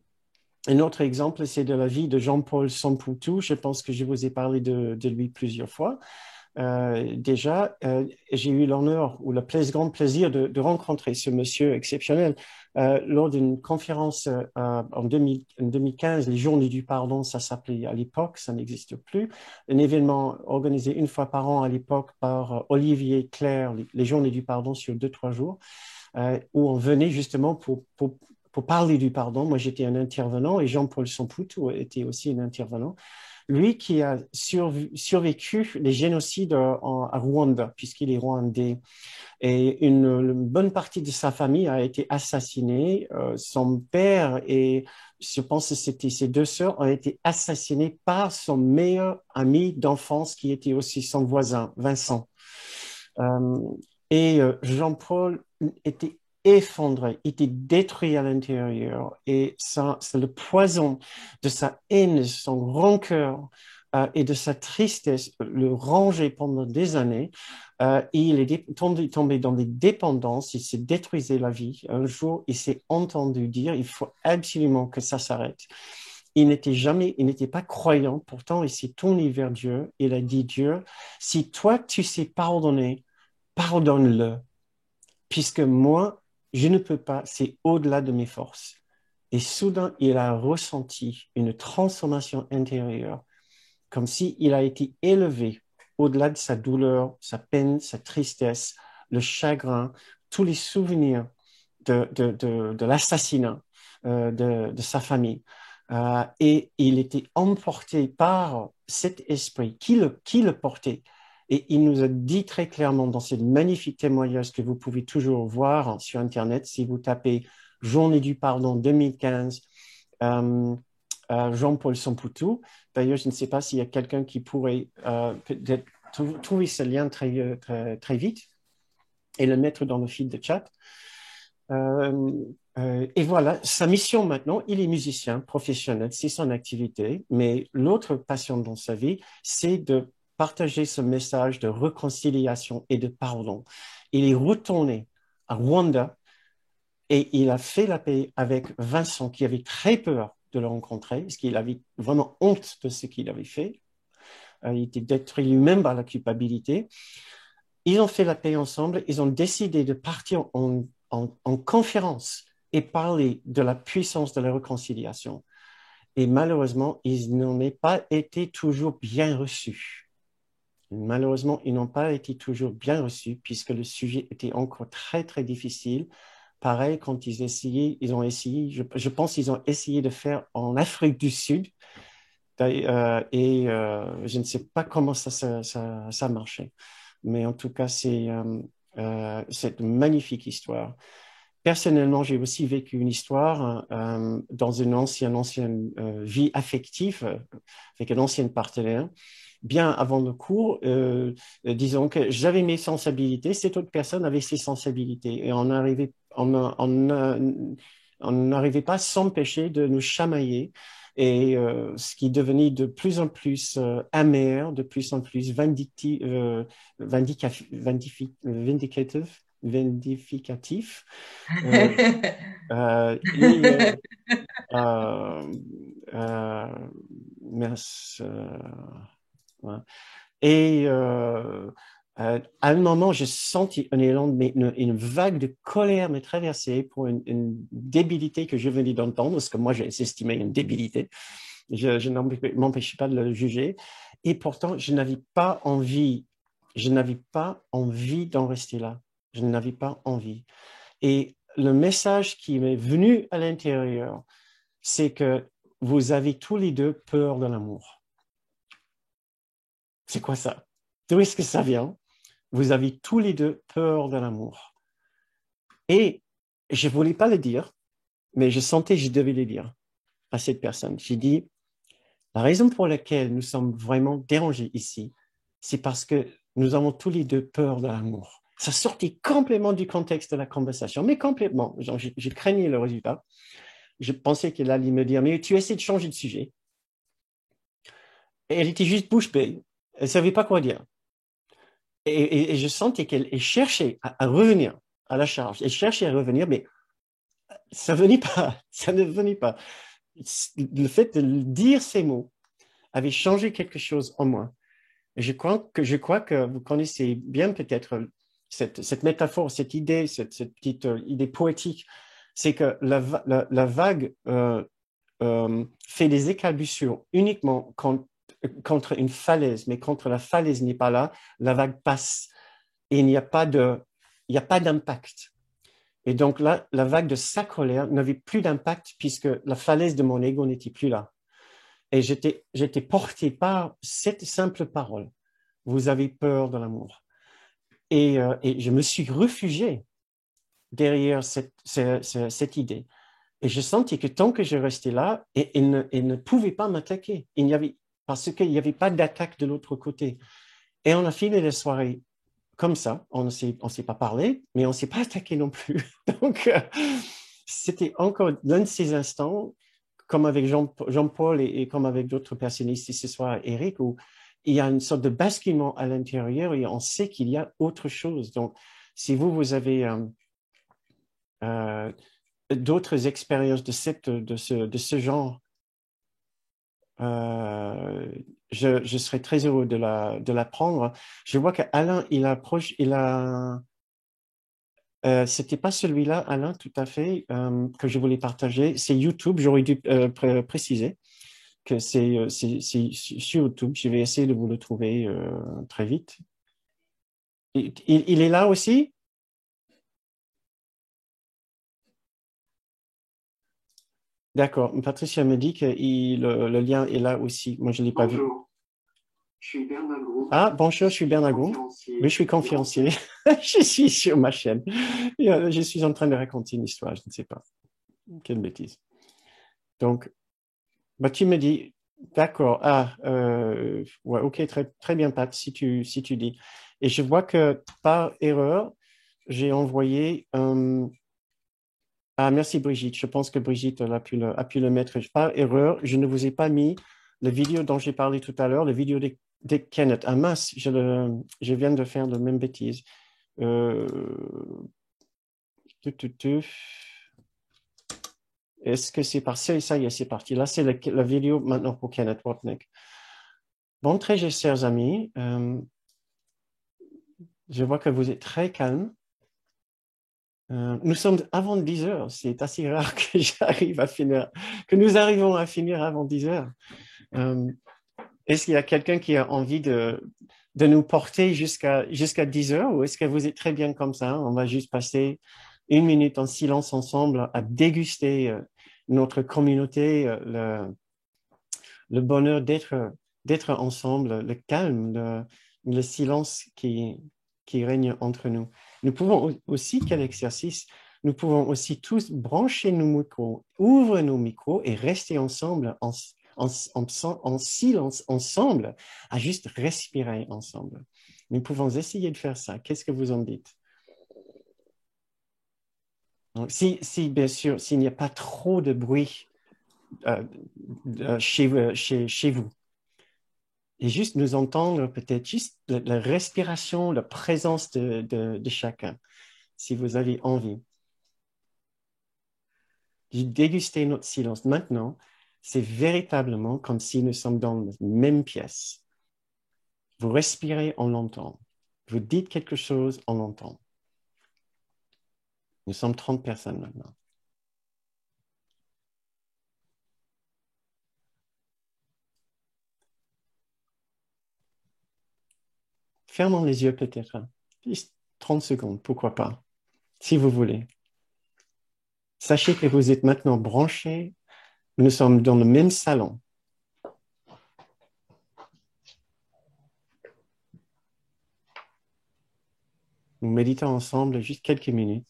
autre exemple, c'est de la vie de Jean-Paul Samputu. Je pense que je vous ai parlé de lui plusieurs fois. Déjà, j'ai eu l'honneur ou le grand plaisir de rencontrer ce monsieur exceptionnel lors d'une conférence en 2015, les Journées du Pardon, ça s'appelait à l'époque, ça n'existe plus, un événement organisé une fois par an à l'époque par Olivier Claire, les Journées du Pardon sur 2-3 jours, où on venait justement pour parler du pardon. Moi, j'étais un intervenant et Jean-Paul Samputu était aussi un intervenant. Lui qui a survécu les génocides à Rwanda, puisqu'il est rwandais. Et une bonne partie de sa famille a été assassinée. Son père et je pense que c'était ses 2 sœurs ont été assassinées par son meilleur ami d'enfance qui était aussi son voisin, Vincent. Jean-Paul était effondré, était détruit à l'intérieur. Et ça, c'est le poison de sa haine, de son rancœur et de sa tristesse le rongeait pendant des années. Il est tombé dans des dépendances, il s'est détruisé la vie. Un jour, il s'est entendu dire, il faut absolument que ça s'arrête. Il n'était pas croyant, pourtant il s'est tourné vers Dieu. Il a dit, Dieu, si toi tu sais pardonner, pardonne-le, puisque moi, je ne peux pas, c'est au-delà de mes forces. Et soudain, il a ressenti une transformation intérieure, comme s'il a été élevé au-delà de sa douleur, sa peine, sa tristesse, le chagrin, tous les souvenirs de l'assassinat de sa famille. Et il était emporté par cet esprit qui le portait. Et il nous a dit très clairement dans ce magnifique témoignage que vous pouvez toujours voir sur Internet, si vous tapez Journée du Pardon 2015, Jean-Paul Samputu. D'ailleurs, je ne sais pas s'il y a quelqu'un qui pourrait peut-être trouver ce lien très vite et le mettre dans le fil de chat. Et voilà, sa mission maintenant, il est musicien professionnel, c'est son activité, mais l'autre passion dans sa vie, c'est de partager ce message de réconciliation et de pardon. Il est retourné à Rwanda et il a fait la paix avec Vincent, qui avait très peur de le rencontrer, parce qu'il avait vraiment honte de ce qu'il avait fait. Il était détruit lui-même par la culpabilité. Ils ont fait la paix ensemble, ils ont décidé de partir en conférence et parler de la puissance de la réconciliation. Et malheureusement, ils n'ont pas été toujours bien reçus. Malheureusement, ils n'ont pas été toujours bien reçus puisque le sujet était encore très, très difficile. Pareil, quand ils ont essayé, je pense qu'ils ont essayé de faire en Afrique du Sud. Je ne sais pas comment ça marchait. Mais en tout cas, c'est une magnifique histoire. personnellement, j'ai aussi vécu une histoire dans une ancienne vie affective avec un ancien partenaire. Bien avant le cours, disons que j'avais mes sensibilités, cette autre personne avait ses sensibilités et on n'arrivait pas à s'empêcher de nous chamailler et ce qui devenait de plus en plus amer, de plus en plus vindicatif. Et merci, ouais. Et à un moment, j'ai senti un élan, une vague de colère me traverser pour une débilité que je venais d'entendre, parce que moi, j'estimais une débilité. Je ne m'empêchais pas de le juger. Et pourtant, je n'avais pas envie d'en rester là. Je n'avais pas envie. Et le message qui m'est venu à l'intérieur, c'est que vous avez tous les deux peur de l'amour. C'est quoi ça? D'où est-ce que ça vient? Vous avez tous les deux peur de l'amour. Et je ne voulais pas le dire, mais je sentais que je devais le dire à cette personne. J'ai dit, la raison pour laquelle nous sommes vraiment dérangés ici, c'est parce que nous avons tous les deux peur de l'amour. Ça sortait complètement du contexte de la conversation, mais complètement. J'ai craigné le résultat. Je pensais qu'elle allait me dire, mais tu essaies de changer de sujet. Et elle était juste bouche bée. Elle ne savait pas quoi dire. Et je sentais qu'elle cherchait à revenir à la charge. Elle cherchait à revenir, mais ça ne venait pas. Ça ne venait pas. Le fait de dire ces mots avait changé quelque chose en moi. Et je crois que vous connaissez bien peut-être cette métaphore, cette idée, cette petite idée poétique. C'est que la vague fait des éclaboussures uniquement contre une falaise, mais quand la falaise n'est pas là, la vague passe et il n'y a pas d'impact. Et donc là, la vague de sa colère n'avait plus d'impact puisque la falaise de mon ego n'était plus là. Et j'étais porté par cette simple parole. Vous avez peur de l'amour. Et je me suis réfugié derrière cette idée. Et je sentais que tant que je restais là, il ne pouvait pas m'attaquer. Parce qu'il n'y avait pas d'attaque de l'autre côté. Et on a fini la soirée comme ça. On ne s'est pas parlé, mais on ne s'est pas attaqué non plus. Donc, c'était encore l'un de ces instants, comme avec Jean-Paul et comme avec d'autres personnes ici ce soir, Eric, où il y a une sorte de basculement à l'intérieur et on sait qu'il y a autre chose. Donc, si vous avez d'autres expériences de ce genre, je serais très heureux de l'apprendre. Je vois qu'Alain, c'était pas celui-là, Alain, tout à fait, que je voulais partager. C'est YouTube, j'aurais dû préciser que c'est sur YouTube. Je vais essayer de vous le trouver très vite. Il est là aussi? D'accord. Patricia me dit que le lien est là aussi. Moi, je ne l'ai pas vu. Bonjour, je suis Bernard Gros. Ah, bonjour, je suis Bernard Gros. Oui, je suis conférencier. Je suis sur ma chaîne. Je suis en train de raconter une histoire, je ne sais pas. Quelle bêtise. Donc, tu me dis, d'accord. Ah, ouais, ok, très, très bien, Pat, si tu dis. Et je vois que par erreur, j'ai envoyé... Ah, merci Brigitte. Je pense que Brigitte a pu le mettre. Par erreur, je ne vous ai pas mis la vidéo dont j'ai parlé tout à l'heure, la vidéo de Kenneth. Ah mince, je viens de faire la même bêtise. Est-ce que c'est parti? Ça y est, c'est parti. Là, c'est la vidéo maintenant pour Kenneth Wapnick. Bon, très chers amis, je vois que vous êtes très calmes. Nous sommes avant 10 heures. C'est assez rare que nous arrivons à finir avant 10 heures. Est-ce qu'il y a quelqu'un qui a envie de nous porter jusqu'à 10 heures ou est-ce que vous êtes très bien comme ça? On va juste passer 1 minute en silence ensemble à déguster notre communauté, le bonheur d'être ensemble, le calme, le silence qui règne entre nous. Nous pouvons aussi, quel exercice, nous pouvons aussi tous brancher nos micros, ouvrir nos micros et rester ensemble en silence ensemble, à juste respirer ensemble. Nous pouvons essayer de faire ça. Qu'est-ce que vous en dites? Donc, bien sûr, s'il n'y a pas trop de bruit chez vous, et juste nous entendre peut-être juste la respiration, la présence de chacun, si vous avez envie. Déguster notre silence maintenant, c'est véritablement comme si nous sommes dans la même pièce. Vous respirez, on l'entend. Vous dites quelque chose, on l'entend. Nous sommes 30 personnes maintenant. Fermons les yeux peut-être. Juste 30 secondes, pourquoi pas, si vous voulez. Sachez que vous êtes maintenant branchés. Nous sommes dans le même salon. Nous méditons ensemble juste quelques minutes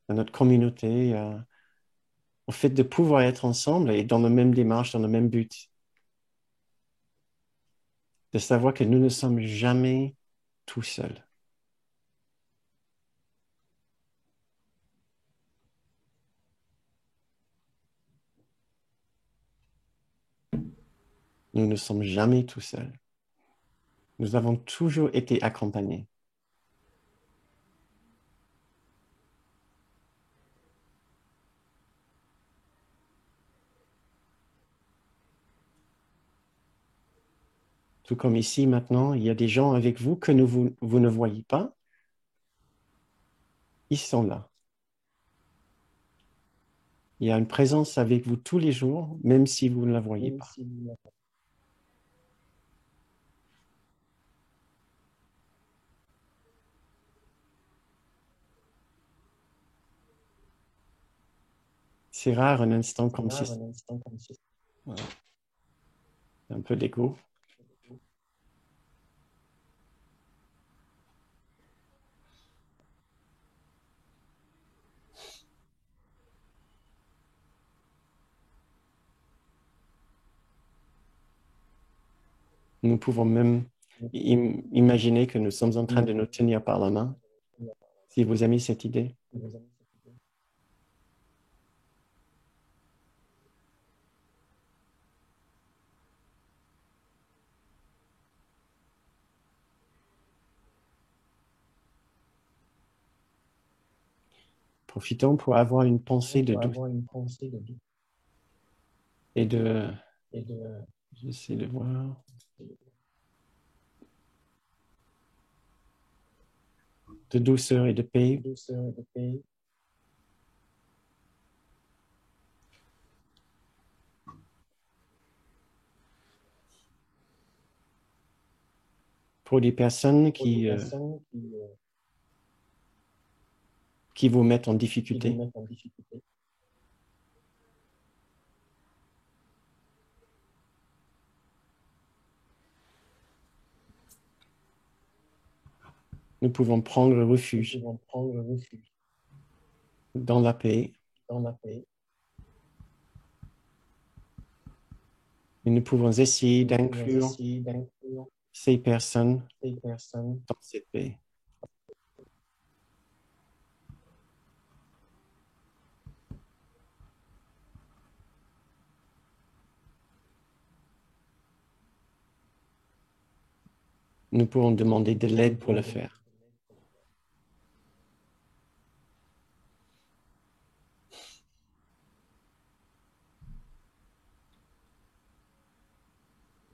dans notre communauté, au fait de pouvoir être ensemble et dans la même démarche, dans le même but. De savoir que nous ne sommes jamais tout seuls. Nous ne sommes jamais tout seuls. Nous avons toujours été accompagnés. Tout comme ici maintenant, il y a des gens avec vous que vous ne voyez pas. Ils sont là. Il y a une présence avec vous tous les jours, même si vous ne la voyez pas. C'est rare un instant comme ceci. Voilà. Un peu d'écho. Nous pouvons même imaginer que nous sommes en train de nous tenir par la main. Si vous aimez cette idée. Profitons pour avoir une pensée de douceur. Et j'essaie de voir. De douceur et de paix. Pour des personnes qui vous mettent en difficulté. Nous pouvons prendre refuge dans la paix. Et nous pouvons essayer d'inclure ces personnes dans cette paix. Nous pouvons demander de l'aide pour le faire.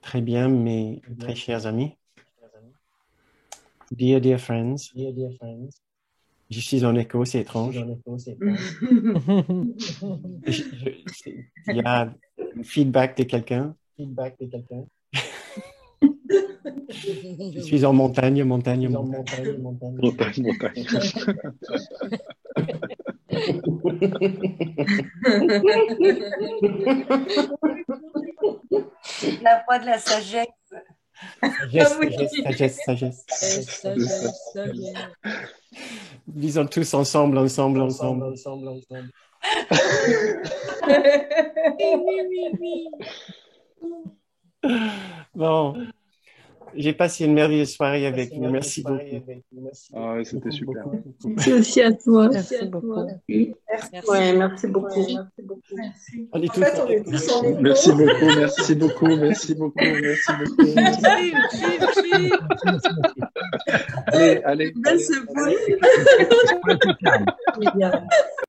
Très bien, mes très chers amis. Dear friends. Je suis en écho, c'est étrange. Il y a un feedback de quelqu'un. Je suis en montagne. La voix de la sagesse. Sagesse. Disons tous ensemble. Bon, j'ai passé une merveilleuse soirée avec vous. Merci beaucoup. Ah ouais, c'était super. Merci aussi à toi. Merci beaucoup. Ouais, merci beaucoup. Merci. On est En tous fait, on est tous en écho. Merci beaucoup. Allez. Belle ce point. Bien.